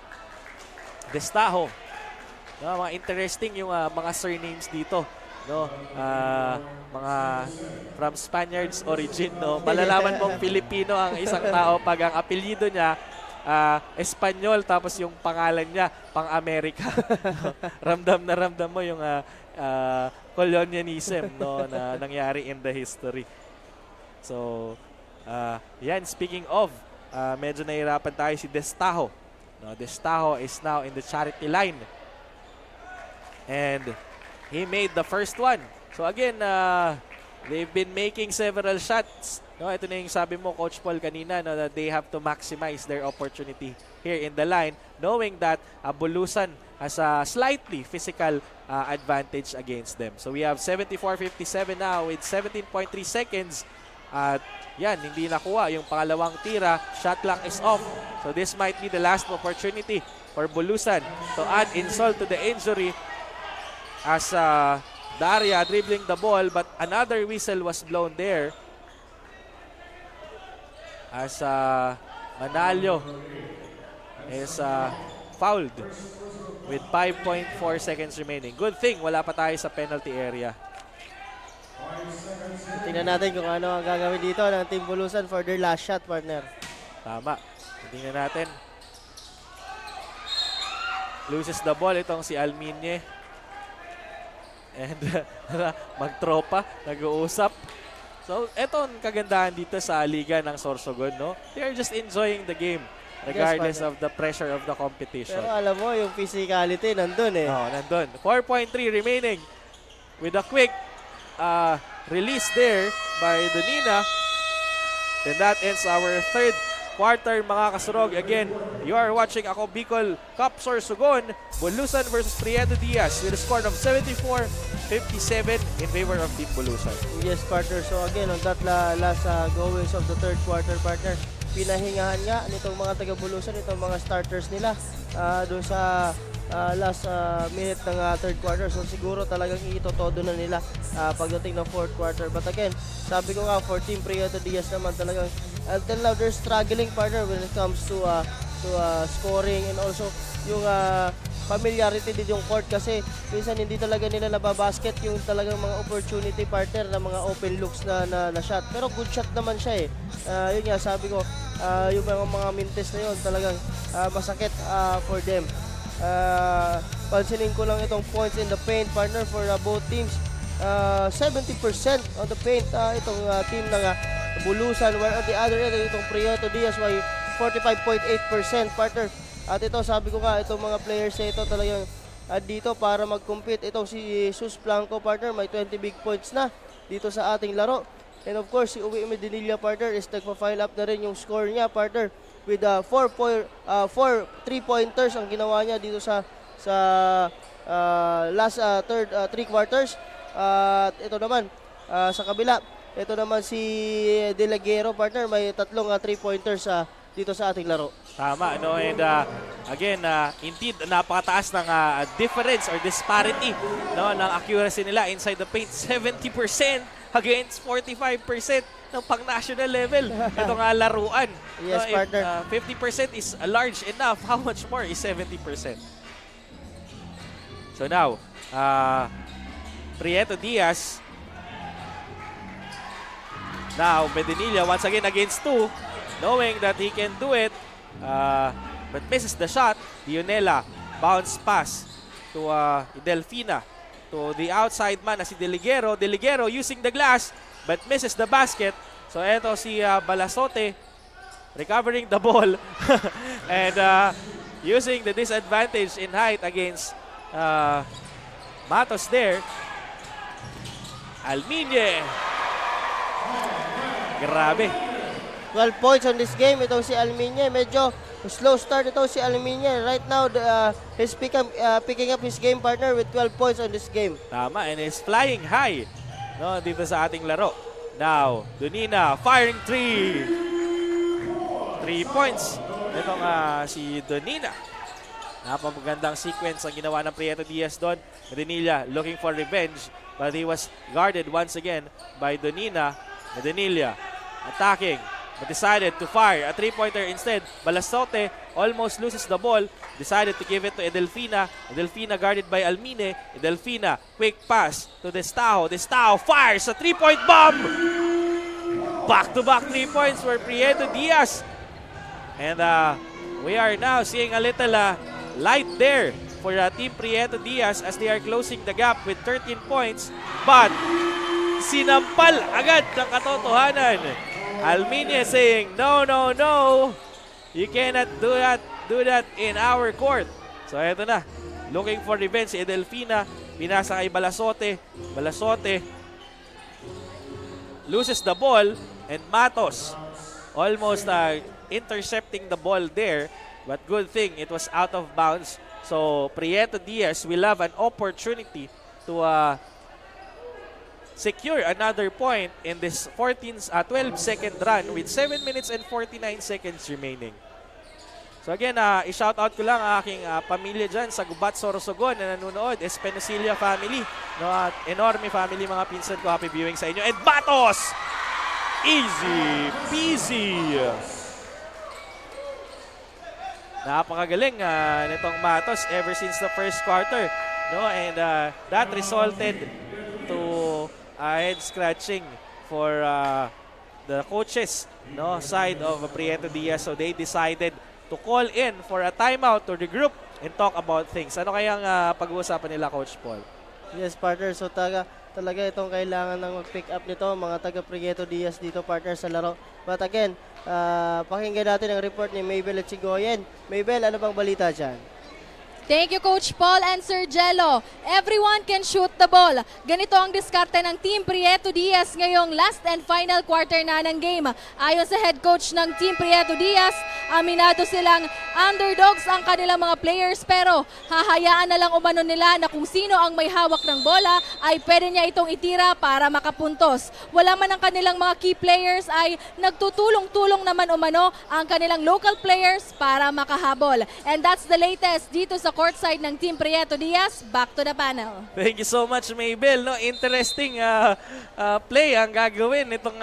[SPEAKER 1] No, mga interesting yung mga surnames dito. No, mga from Spaniards origin, no. Malalaman mong Filipino ang isang tao pag ang apelyido niya Espanyol tapos yung pangalan niya pang-Amerika. Ramdam na ramdam mo yung colonialism, no, na nangyari in the history. So, yan, speaking of, medyo nahirapan tayo si Destajo. No, Destajo is now in the charity line. And he made the first one. So again, they've been making several shots. No, ito na yung sabi mo, Coach Paul, kanina, no, that they have to maximize their opportunity here in the line, knowing that Bulusan has a slightly physical advantage against them. So we have 74-57 now with 17.3 seconds. At yan, hindi nakuha yung pangalawang tira. Shot clock is off. So this might be the last opportunity for Bulusan to add insult to the injury as Daria dribbling the ball, but another whistle was blown there as Manalo is fouled with 5.4 seconds remaining. Good thing wala pa tayo sa penalty area.
[SPEAKER 4] Tingnan natin kung ano ang gagawin dito ng Team Bulusan for their last shot, partner.
[SPEAKER 1] Tama. Tingnan natin. Loses the ball itong si Alminye. And magtropa, nag-uusap. So, eto ang kagandahan dito sa liga ng Sorsogon, no? They are just enjoying the game regardless of the pressure of the competition.
[SPEAKER 4] Pero alam mo, yung physicality nandun eh.
[SPEAKER 1] Oh, nandun. 4.3 remaining with a quick release there by Donina. And that ends our third quarter, mga kasurog. Again, you are watching Ako Bicol Cup Sorsogon, Bulusan versus Prieto Diaz with a score of 74-57 in favor of Team Bulusan.
[SPEAKER 4] Yes, partner. So again, on that last goings of the third quarter, partner, pinahingahan nga nitong mga taga-Bulusan, itong mga starters nila doon sa last minute ng third quarter. So siguro talagang itotodo na nila pagdating ng fourth quarter. But again, sabi ko nga, for Team Prieto Diaz naman talagang until now they're struggling, partner, when it comes to scoring and also yung familiarity din yung court, kasi minsan hindi talaga nila nababasket yung talagang mga opportunity, partner, na mga open looks na shot. Pero good shot naman siya eh. Yun nga, sabi ko, yung mga mintes na yun talagang masakit for them. Pansinin ko lang itong points in the paint, partner, for both teams. 70% on the paint itong team ng Bulusan, where on the other end itong Prieto Diaz may 45.8%, partner. At ito, sabi ko nga, itong mga players na ito talagang dito para mag-compete. Itong si Jesus Blanco, partner, may 20 big points na dito sa ating laro. And of course, si Uwi Medinilla, partner, is nagpa-file up na rin yung score niya, partner, with 4 3-pointers ang ginawa niya dito sa last third 3 quarters. At ito naman, sa kabila, ito naman si Delagero, partner, may 3 3-pointers dito sa ating laro.
[SPEAKER 1] Tama, no? And again, indeed, napakataas ng difference or disparity, no, ng accuracy nila inside the paint. 70% against 45% ng pang-national level. Ito nga laruan.
[SPEAKER 4] Yes,
[SPEAKER 1] no,
[SPEAKER 4] partner.
[SPEAKER 1] 50% is large enough. How much more is 70%? So now, Prieto Diaz. Now, Medinilla once again against 2, knowing that he can do it, but misses the shot. Dionela, bounce pass to Delfina, to the outside man na si Deliguero. Deliguero using the glass, but misses the basket. So eto si Balasote, recovering the ball, and using the disadvantage in height against Matos there. Alminye. Grabe.
[SPEAKER 4] 12 points on this game. Itong si Alminye, medyo slow start itong si Alminye. Right now, he's picking up his game, partner, with 12 points on this game.
[SPEAKER 1] Tama, and he's flying high, no, dito sa ating laro. Now, Donina firing 3 points. Itong si Donina. Napapagandang sequence ang ginawa ng Prieto Diaz doon. Medinilla looking for revenge, but he was guarded once again by Donina. Medinilla attacking, but decided to fire a 3-pointer instead. Balasote almost loses the ball, decided to give it to Edelfina. Edelfina guarded by Almine. Edelfina, quick pass to Destajo. Destajo fires a 3-point bomb! Back-to-back 3 points for Prieto Diaz. And we are now seeing a little light there for Team Prieto Diaz as they are closing the gap with 13 points. But sinampal agad ng katotohanan. Alminia saying, no, no, no. You cannot do that in our court. So eto na. Looking for revenge si Edelfina. Binasa kay Balasote. Balasote loses the ball. And Matos almost intercepting the ball there. But good thing it was out of bounds. So Prieto Diaz will have an opportunity to secure another point in this 12-second run with 7 minutes and 49 seconds remaining. So again, i-shoutout ko lang ang aking pamilya dyan sa Gubat, Sorsogon na nanonood. Espinosilia family. No, at enorme family mga pinsan ko. Happy viewing sa inyo. And Batos! Easy peasy! Napakagaling nitong Matos ever since the first quarter. No? And that resulted to head scratching for the coaches, no, side of Prieto Diaz. So they decided to call in for a timeout to regroup and talk about things. Ano kayang pag-uusapan nila, Coach Paul?
[SPEAKER 4] Yes, partner. So talaga itong kailangan ng mag-pick up nito, mga taga Prieto Diaz dito, partner, sa laro. But again, pakinggan natin ang report ni Maybel at Sigoyen. Maybel, ano bang balita dyan?
[SPEAKER 5] Thank you, Coach Paul and Sir Jello. Everyone can shoot the ball. Ganito ang diskarte ng Team Prieto Diaz ngayong last and final quarter na ng game. Ayon sa head coach ng Team Prieto Diaz, aminado silang underdogs ang kanilang mga players pero hahayaan na lang umano nila na kung sino ang may hawak ng bola ay pwede niya itong itira para makapuntos. Wala man ang kanilang mga key players ay nagtutulong-tulong naman umano ang kanilang local players para makahabol. And that's the latest dito sa courtside ng Team Prieto Diaz. Back to the panel.
[SPEAKER 1] Thank you so much, Maybel. No, interesting play ang gagawin nitong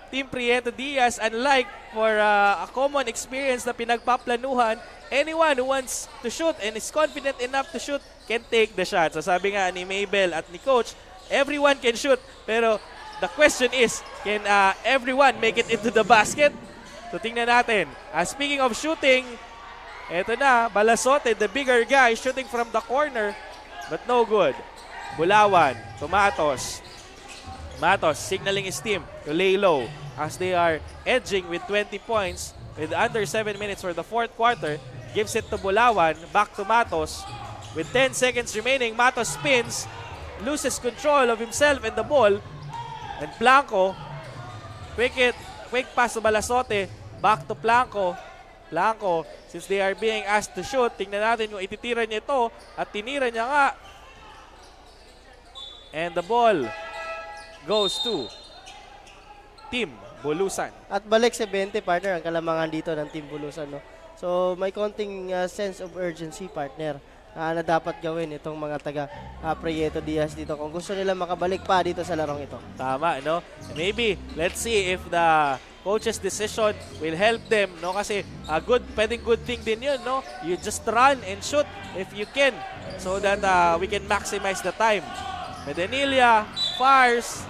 [SPEAKER 1] Team Prieto Diaz. Unlike for a common experience na pinagpaplanuhan, anyone who wants to shoot and is confident enough to shoot can take the shot. So sabi nga ni Maybel at ni Coach, everyone can shoot. Pero the question is, can everyone make it into the basket? So tingnan natin. Speaking of shooting, eto na, Balasote, the bigger guy, shooting from the corner, but no good. Bulawan, to Matos. Matos signaling his team to lay low as they are edging with 20 points with under 7 minutes for the fourth quarter. Gives it to Bulawan, back to Matos. With 10 seconds remaining, Matos spins, loses control of himself and the ball. And Blanco, quick pass to Balasote, back to Blanco. Blanco, since they are being asked to shoot, tingnan natin kung ititira niya ito at tinira niya nga. And the ball goes to Team Bulusan.
[SPEAKER 4] At balik sa 20, partner, ang kalamangan dito ng Team Bulusan. No? So may konting sense of urgency, partner, na dapat gawin itong mga taga Prieto Diaz dito kung gusto nila makabalik pa dito sa larong ito.
[SPEAKER 1] Tama, no? Maybe, let's see if the coach's decision will help them, no? Kasi pwedeng good thing din yun, no? You just run and shoot if you can so that we can maximize the time. Medinilla fires,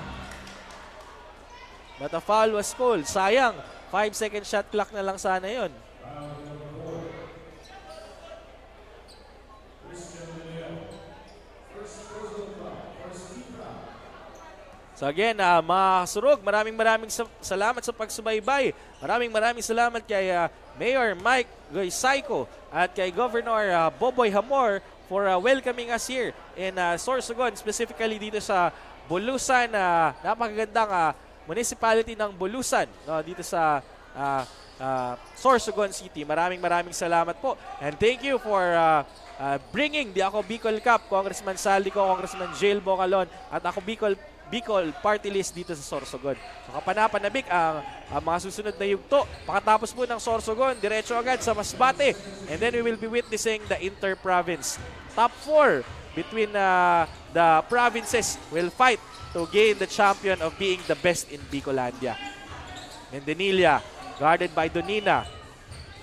[SPEAKER 1] but a foul was called. Sayang, 5-second shot clock na lang sana yun. So again, mga kasurog, maraming salamat sa pagsubaybay. Maraming salamat kay Mayor Mike Goysayco at kay Governor Boboy Hamor for welcoming us here in Sorsogon, specifically dito sa Bulusan, napakagandang municipality ng Bulusan, no, dito sa Sorsogon City. Maraming salamat po. And thank you for bringing the Ako Bicol Cup, Congressman Saldico, Congressman Jail Bocalon, at Ako Bicol party list dito sa Sorsogon. So kapanapanabik ang mga susunod na yugto. Pakatapos po ng Sorsogon, diretso agad sa Masbate. And then we will be witnessing the inter-province. Top 4 between the provinces will fight to gain the champion of being the best in Bicolandia. Mendenilla, guarded by Donina.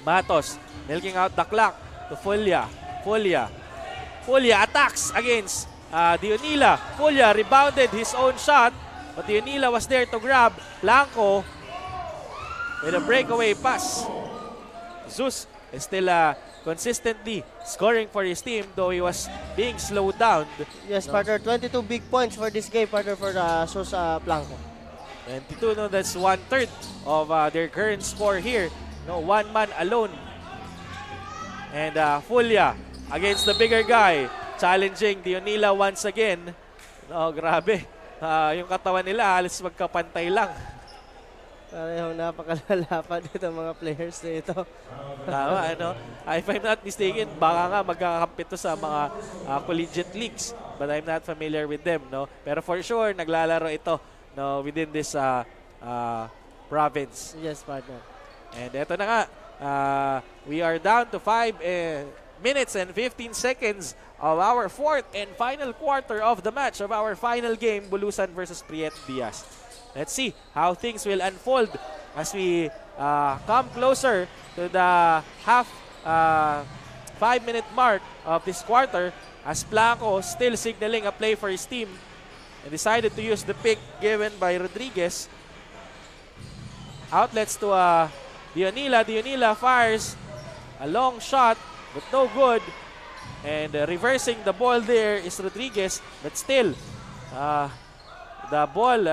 [SPEAKER 1] Matos, milking out the clock to Fulia. Fulia attacks against Dionila. Fulia rebounded his own shot, but Dionila was there to grab Blanco with a breakaway pass. Zeus is still consistently scoring for his team, though he was being slowed down.
[SPEAKER 4] Yes, partner, 22 big points for this game, partner, for Sosa Blanco.
[SPEAKER 1] 22, no, that's 1/3 of their current score here. No, one man alone. And Fulya against the bigger guy, challenging Dionila once again. No, grabe. Yung katawan nila halos magkapantay lang.
[SPEAKER 4] Parehong napakalalapad itong mga players na ito.
[SPEAKER 1] Tama, ano? If I'm not mistaken, baka nga magkakampit to sa mga collegiate leagues. But I'm not familiar with them, no? Pero for sure, naglalaro ito, no, within this province.
[SPEAKER 4] Yes, partner.
[SPEAKER 1] And eto na nga, we are down to 5 minutes and 15 seconds of our fourth and final quarter of the match of our final game, Bulusan versus Prieto Diaz. Let's see how things will unfold as we come closer to the half 5-minute mark of this quarter, as Blanco still signaling a play for his team and decided to use the pick given by Rodriguez. Outlets to Dionila. Dionila fires a long shot, but no good. And reversing the ball there is Rodriguez, but still, the ball,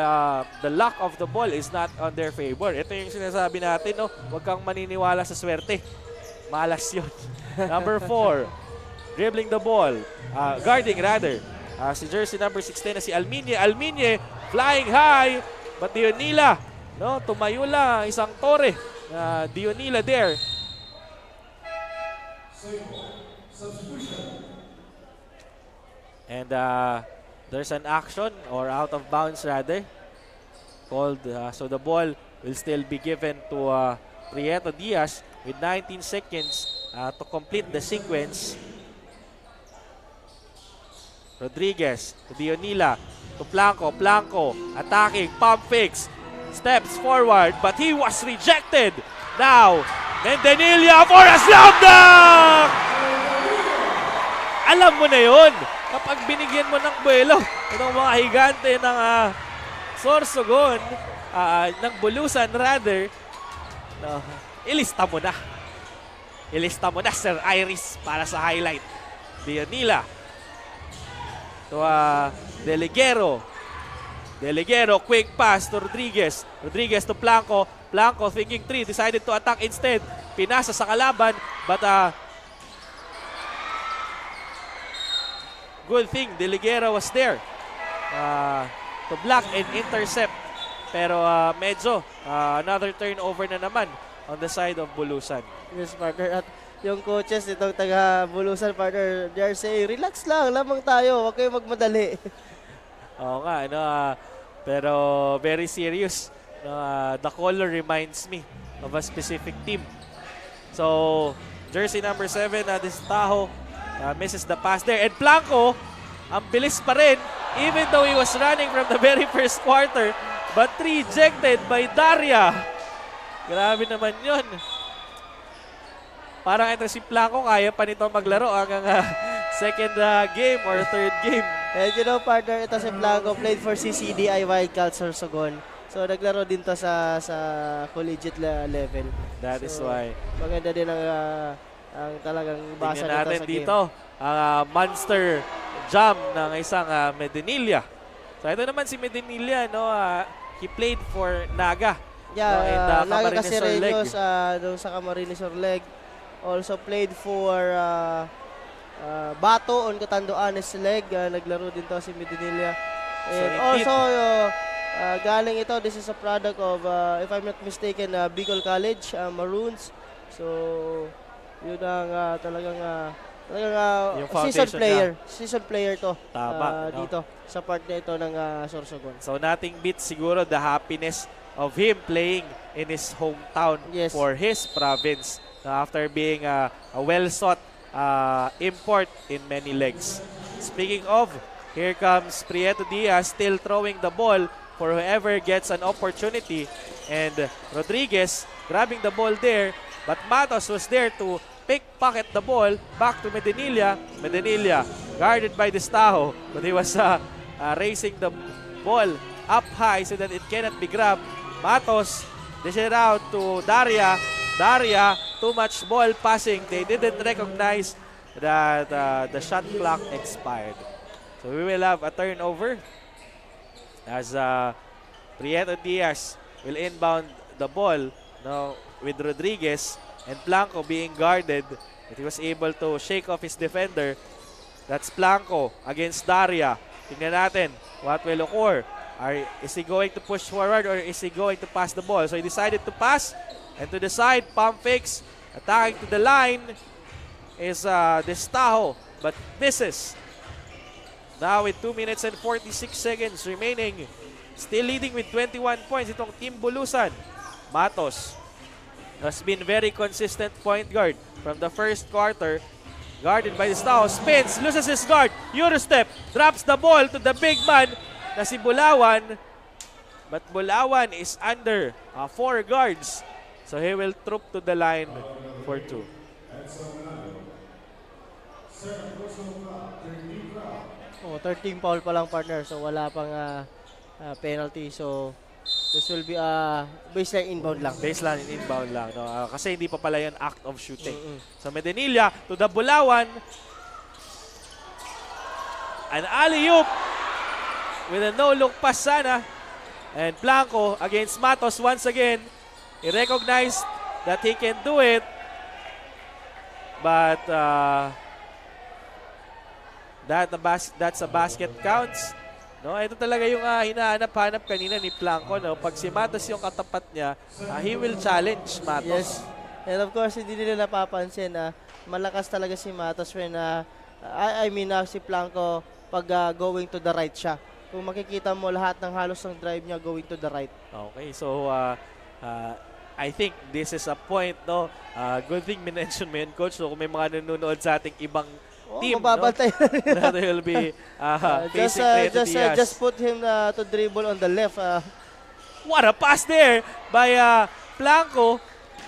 [SPEAKER 1] the luck of the ball is not on their favor. Ito yung sinasabi natin, no? Huwag kang maniniwala sa swerte. Malas yun. Number 4, dribbling the ball, guarding rather. Si jersey number 16 na si Alminye. Alminye flying high, but Dionila, no, tumayo lang, isang tore. Dionila there. And there's an action, or out of bounds rather, called. So the ball will still be given to Prieto Diaz with 19 seconds to complete the sequence. Rodriguez to Dionila to Blanco. Blanco attacking, pump fakes, steps forward, but he was rejected. Now, Mendenilia for a slam dunk! Alam mo na yun, kapag binigyan mo ng buwelo itong mga higante ng Sorsogon, ng Bulusan rather, no, ilista mo na. Ilista mo na, Sir Iris, para sa highlight. Dionila to Deliguero. Deliguero, quick pass to Rodriguez. Rodriguez to Blanco. Blanco thinking 3, decided to attack instead. Pinasa sa kalaban, but good thing Deliguero was there to block and intercept. Pero medyo another turnover na naman on the side of Bulusan.
[SPEAKER 4] Yes, partner. At yung coaches itong taga Bulusan, partner, they are saying, relax lang, lamang tayo, huwag kayo magmadali.
[SPEAKER 1] Oo nga, ano, pero very serious. The color reminds me of a specific team. So, jersey number 7, this Tahoe, misses the pass there. And Blanco, ang bilis pa rin, even though he was running from the very first quarter, but rejected by Daria. Grabe naman yun. Parang ito si Blanco, kaya pa nito maglaro hanggang second game or third game.
[SPEAKER 4] And you know, partner, ito si Blanco played for CCDI Wildcats Sorsogon. So, naglaro din to sa collegiate level.
[SPEAKER 1] That is why.
[SPEAKER 4] Maganda din ang talagang basa nito
[SPEAKER 1] natin
[SPEAKER 4] sa
[SPEAKER 1] dito, ang monster jam ng isang Mendenilia. So, ito naman si Mendenilia, no? He played for Naga.
[SPEAKER 4] Yeah, Naga Casereños doon sa Camarines Orleg. Also played for Bato on Catanduanes Leg. Naglaro din to si Mendenilia. And also, galing ito, this is a product of, if I'm not mistaken, Bicol College, Maroons. So, yun ang talagang season player to.
[SPEAKER 1] Tama,
[SPEAKER 4] dito sa part na ito ng Sorsogon.
[SPEAKER 1] So, nothing beats siguro the happiness of him playing in his hometown for his province after being a well-sought import in many legs. Speaking of, here comes Prieto Diaz still throwing the ball for whoever gets an opportunity, and Rodriguez grabbing the ball there, but Matos was there to pickpocket the ball back to Mendenilia. Mendenilia guarded by Destajo, but he was racing the ball up high so that it cannot be grabbed. Matos dish it out to Daria. Daria, too much ball passing. They didn't recognize that the shot clock expired. So we will have a turnover as Prieto Diaz will inbound the ball now with Rodriguez and Blanco being guarded. But he was able to shake off his defender. That's Blanco against Daria. Tingnan natin what will occur. Is he going to push forward or is he going to pass the ball? So he decided to pass, and to the side, pump fakes, attacking to the line is Destajo, but misses. Now with 2 minutes and 46 seconds remaining, still leading with 21 points itong Team Bulusan. Matos has been very consistent point guard from the first quarter. Guarded by Destajo, spins, loses his guard, Eurostep, drops the ball to the big man na si Bulawan. But Bulawan is under 4 guards. So he will troop to the line for 2.
[SPEAKER 4] Oh, 13 foul pa lang, partner. So wala pang penalty. So this will be a baseline inbound lang.
[SPEAKER 1] Baseline inbound lang. No? Kasi hindi pa pala yan act of shooting. So Medinilla to the Bulawan. An alley-oop with a no-look pass sana. And Blanco against Matos once again. He recognized that he can do it. But that's a basket counts. No, ito talaga yung hinahanap-hanap kanina ni Blanco. No? Pag si Matos yung katapat niya, he will challenge Matos.
[SPEAKER 4] Yes. And of course, hindi nila napapansin na malakas talaga si Matos when si Blanco pag going to the right siya. Kung makikita mo lahat ng halos ng drive niya going to the right.
[SPEAKER 1] Okay, so I think this is a point, no? Good thing minention mo yun, Coach. So kung may mga nanonood sa ating ibang team,
[SPEAKER 4] mababantay
[SPEAKER 1] no? That will be facing Prieto Diaz.
[SPEAKER 4] Just put him to dribble on the left.
[SPEAKER 1] What a pass there by Blanco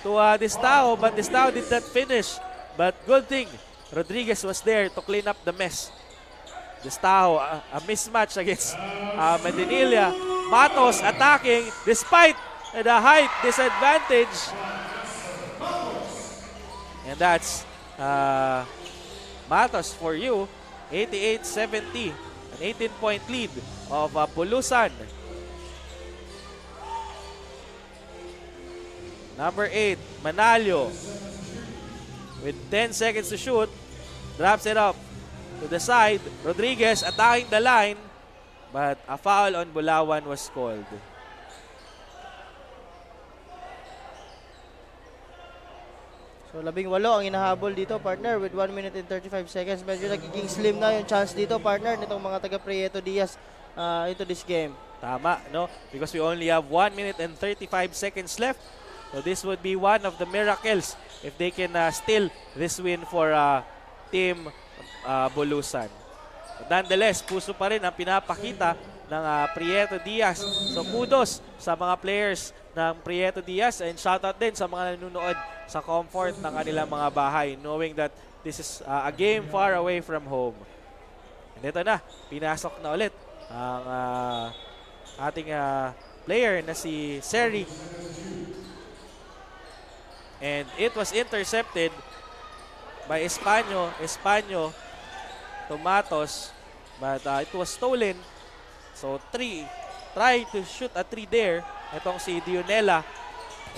[SPEAKER 1] to Destao, but Destao did not finish. But good thing, Rodriguez was there to clean up the mess. Destao, a mismatch against Medinilla. Matos attacking despite the height disadvantage. And that's Matos for you. 88-70. An 18-point lead of Bulusan. Number 8, Manalio. With 10 seconds to shoot, drops it up to the side. Rodriguez attacking the line, but a foul on Bulawan was called.
[SPEAKER 4] So 18 ang inahabol dito, partner, with 1 minute and 35 seconds. Medyo nagiging slim na yung chance dito, partner, nitong mga taga Prieto Diaz into this game.
[SPEAKER 1] Tama, no? Because we only have 1 minute and 35 seconds left. So this would be one of the miracles if they can steal this win for Team Bulusan. But nonetheless, puso pa rin ang pinapakita ng Prieto Diaz. So kudos sa mga players ng Prieto Diaz and shoutout din sa mga nanonood sa comfort ng kanilang mga bahay, knowing that this is a game far away from home. And ito na, pinasok na ulit ang ating player na si Seri. And it was intercepted by Españo to Matos, but it was stolen. So try to shoot a 3 there. Itong si Dionela.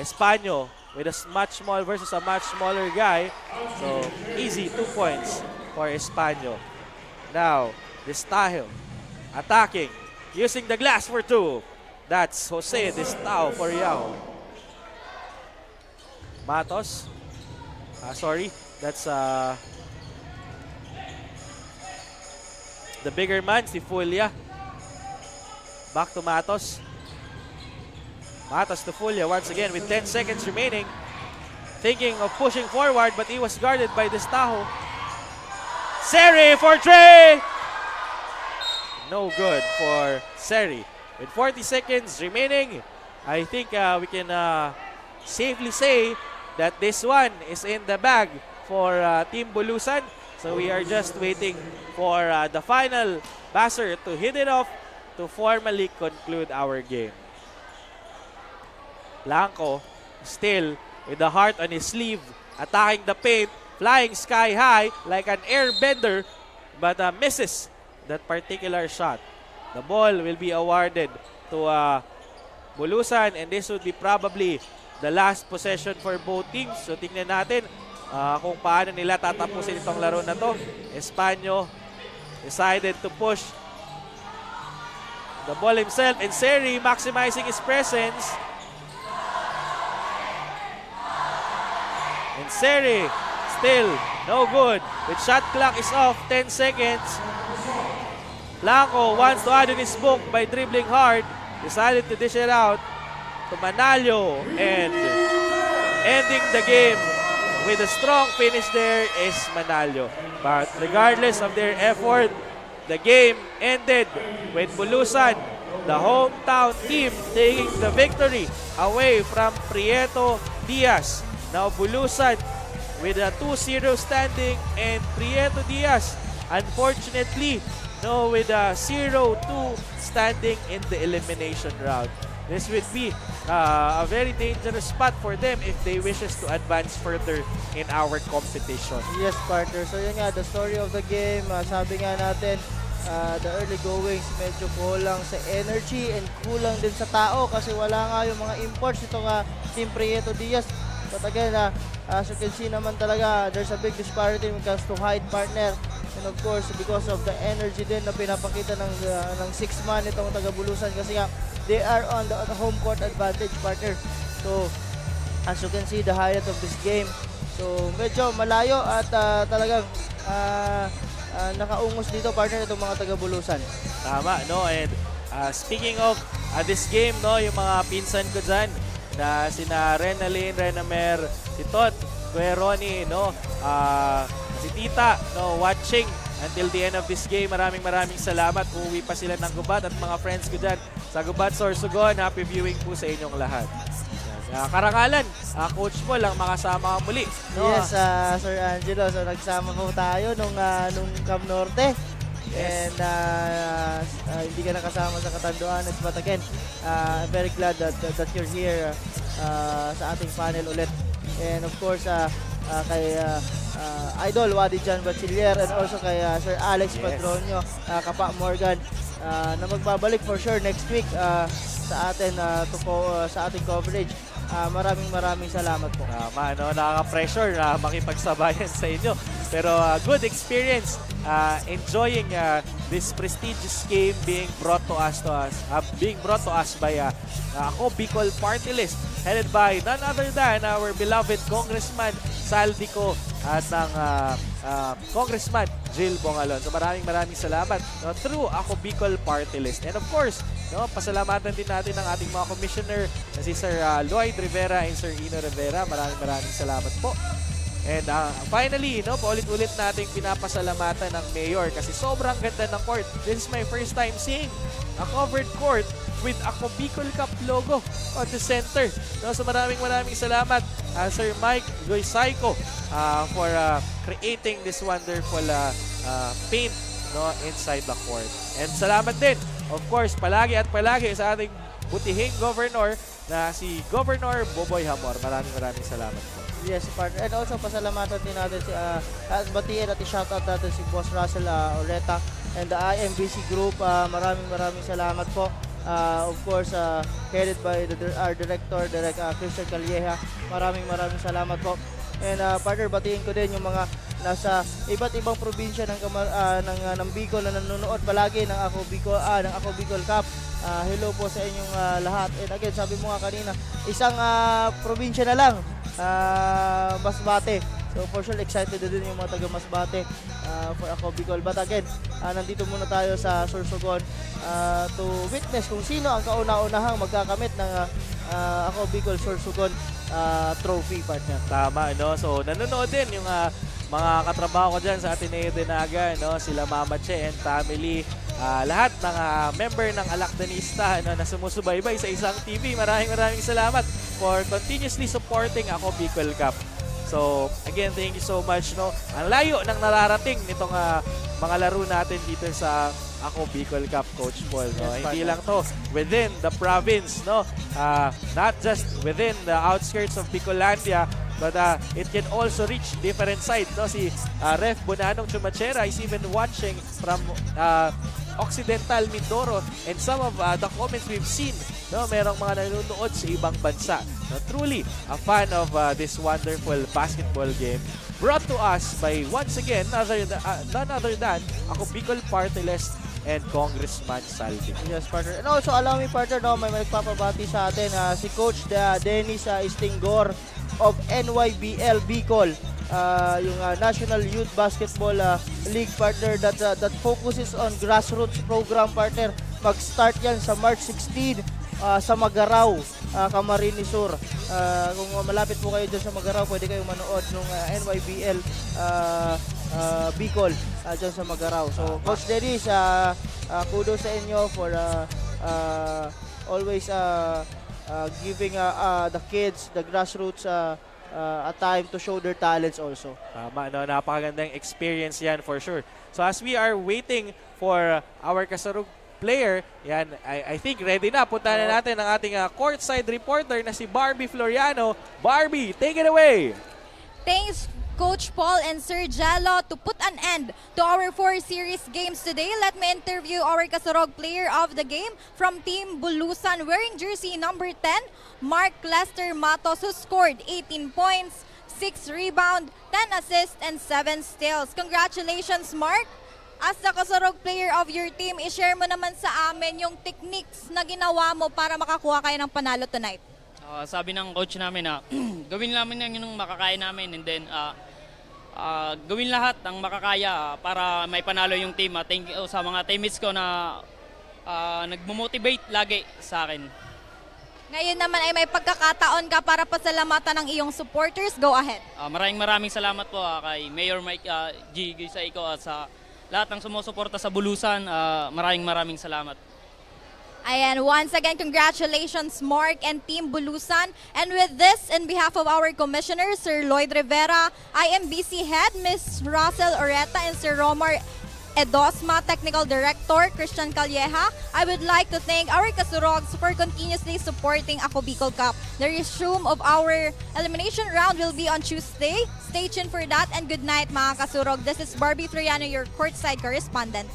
[SPEAKER 1] Españo with a much small versus a much smaller guy. So easy 2 points for Españo. Now, Destao attacking, using the glass for 2. That's Jose Destao for Yao. Matos. Sorry, that's the bigger man, si Fulia. Back to Matos. Matos to Fulia once again with 10 seconds remaining. Thinking of pushing forward, but he was guarded by Destajo. Seri for 3! No good for Seri. With 40 seconds remaining, I think we can safely say that this one is in the bag for Team Bulusan. So we are just waiting for the final buzzer to hit it off to formally conclude our game. Blanco still with the heart on his sleeve, attacking the paint, flying sky high like an airbender, but misses that particular shot. The ball will be awarded to Bulusan, and this would be probably the last possession for both teams. So tingnan natin kung paano nila tatapusin itong laro na to. Espanyo decided to push the ball himself, and Seri maximizing his presence. And Seri still no good. With shot clock is off, 10 seconds. Blanco wants to add in his book by dribbling hard. Decided to dish it out to Manalo, and ending the game with a strong finish there is Manalo. But regardless of their effort, the game ended with Bulusan, the hometown team, taking the victory away from Prieto Diaz. Now Bulusan with a 2-0 standing, and Prieto Diaz, unfortunately, with a 0-2 standing in the elimination round. This would be a very dangerous spot for them if they wishes to advance further in our competition.
[SPEAKER 4] Yes, partner. So yun nga, the story of the game, sabi nga natin, the early goings medyo kulang sa energy and kulang din sa tao kasi wala nga yung mga imports itong Team Prieto Diaz. But again, as you can see naman talaga, there's a big disparity when it comes to height, partner. And of course, because of the energy din na pinapakita ng 6-man itong taga-Bulusan kasi nga, they are on the home court advantage, partner. So, as you can see, the highlight of this game. So, medyo malayo at talagang nakaungos dito, partner, itong mga taga-Bulusan.
[SPEAKER 1] Tama, no? And speaking of this game, no, yung mga pinsan ko dyan, na sina Renalyn, Renamer, si Tot, Kuya Ronnie, no? Si Tita, no, watching until the end of this game. Maraming salamat. Uuwi pa sila ng Gubat at mga friends ko dyan sa Gubat, Sorsogon. Happy viewing po sa inyong lahat. Karangalan, Coach Paul ang makasama ka muli. No?
[SPEAKER 4] Yes, Sir Angelo. So nagsama po tayo nung Camp Norte. Yes. And hindi ka nakasama sa Catanduanes. But again, I'm very glad that you're here sa ating panel ulit. And of course, kay Idol Wadi Jan Bachiller, and also kay Sir Alex Padronio, Kapa Morgan, na magbabalik for sure next week sa atin sa ating coverage. Maraming salamat po.
[SPEAKER 1] Nakaka-pressure na makipagsabayan sa inyo. Pero good experience. Enjoying this prestigious game being brought to us by Ako Bicol Party List, headed by none other than our beloved Congressman Saldico at ng Congressman Jill Bongalon. So maraming salamat through Ako Bicol Party List. And of course, pasalamatan din natin ang ating mga commissioner na si Sir Lloyd Rivera and Sir Ino Rivera. Maraming salamat po. And finally, paulit-ulit nating pinapasalamatan ng Mayor kasi sobrang ganda ng court. This is my first time seeing a covered court with Ako Bicol Cup logo on the center. So maraming salamat Sir Mike Goysaico for creating this wonderful paint inside the court. And salamat din, of course, palagi sa ating butihing governor na si Governor Boboy Hamor. Maraming salamat po.
[SPEAKER 4] Yes, partner. And also, pasalamatan din natin batiin at i-shoutout natin si Boss Russell Oreta and the IMBC Group. Maraming salamat po. Of course, headed by our director, Christian Calleja. Maraming salamat po. And partner, batiin ko din yung mga nasa iba't ibang probinsya ng Bicol na nanonood palagi ng Ako Bicol Cup. Hello po sa inyong lahat. And again, sabi mo nga kanina, isang probinsya na lang, Masbate. So for sure, excited din yung mga taga Masbate for Ako Bicol. But again, nandito muna tayo sa Sorsogon to witness kung sino ang kauna-unahang magkakamit ng Ako Bicol Sorsogon trophy, partner.
[SPEAKER 1] Tama, so nanonood din yung mga katrabaho ko dyan sa Ateneo Dinaga, sila Mama Che and family, lahat ng member ng Alakdanista na sumusubaybay sa isang TV. Maraming salamat for continuously supporting Ako Bicol Cup. So again, thank you so much. Ang layo ng nararating nitong mga laro natin dito sa
[SPEAKER 2] Ako Bicol Cup, Coach Paul. No?
[SPEAKER 4] Yes,
[SPEAKER 2] Hindi
[SPEAKER 4] partner.
[SPEAKER 2] lang to within the province, no? Not just within the outskirts of Bicolandia, but it can also reach different sides. No? Si Ref Bonanong Chumachera is even watching from Occidental Mindoro, and some of the comments we've seen, no, merong mga nanonood sa ibang bansa. No, truly a fan of this wonderful basketball game brought to us by, once again, none other than ako Bicol Party List and Congressman Saldi.
[SPEAKER 4] Yes, partner. And also, allow me, partner, no, may nagpapabati sa atin, si Coach Dennis Istingor of NYBL Bicol, yung National Youth Basketball League, partner, that focuses on grassroots program, partner. Mag-start yan sa March 16 sa Magaraw, Camarines Sur. Kung malapit po kayo dyan sa Magaraw, pwede kayong manood ng NYBL Bicol dyan sa Magaraw. So, Coach Dennis, kudos sa inyo for always giving the kids, the grassroots, a time to show their talents also.
[SPEAKER 2] Tama, no? Napakagandang experience yan for sure. So as we are waiting for our Kasarug player, yan, I think ready na. Punta na natin ang ating courtside reporter na si Barbie Floriano. Barbie, take it away!
[SPEAKER 5] Thanks, Coach Paul and Sir Jello. To put an end to our 4 series games today, let me interview our Kasarog player of the game from Team Bulusan, wearing jersey number 10, Mark Lester Matos, who scored 18 points, 6 rebounds, 10 assists, and 7 steals. Congratulations, Mark! As the Kasarog player of your team, i-share mo naman sa amin yung techniques na ginawa mo para makakuha kayo ng panalo tonight.
[SPEAKER 15] Sabi ng coach namin na gawin namin yung makakaya namin, and then gawin lahat ang makakaya para may panalo yung team. Thank you sa mga teammates ko na nagmo-motivate lagi sa akin.
[SPEAKER 5] Ngayon naman ay may pagkakataon ka para pasalamatan ng iyong supporters. Go ahead.
[SPEAKER 15] Maraming salamat po kay Mayor Mike G. Gisaico at sa lahat ng sumusuporta sa Bulusan. Maraming salamat.
[SPEAKER 5] Ayan, once again, congratulations, Mark and Team Bulusan. And with this, in behalf of our Commissioner, Sir Lloyd Rivera, IMBC Head, Ms. Russell Oreta, and Sir Romar Edosma, Technical Director, Christian Calleja, I would like to thank our Kasurogs for continuously supporting Ako Bicol Cup. The resume of our elimination round will be on Tuesday. Stay tuned for that, and good night, mga Kasurog. This is Barbie Floriano, your courtside correspondent.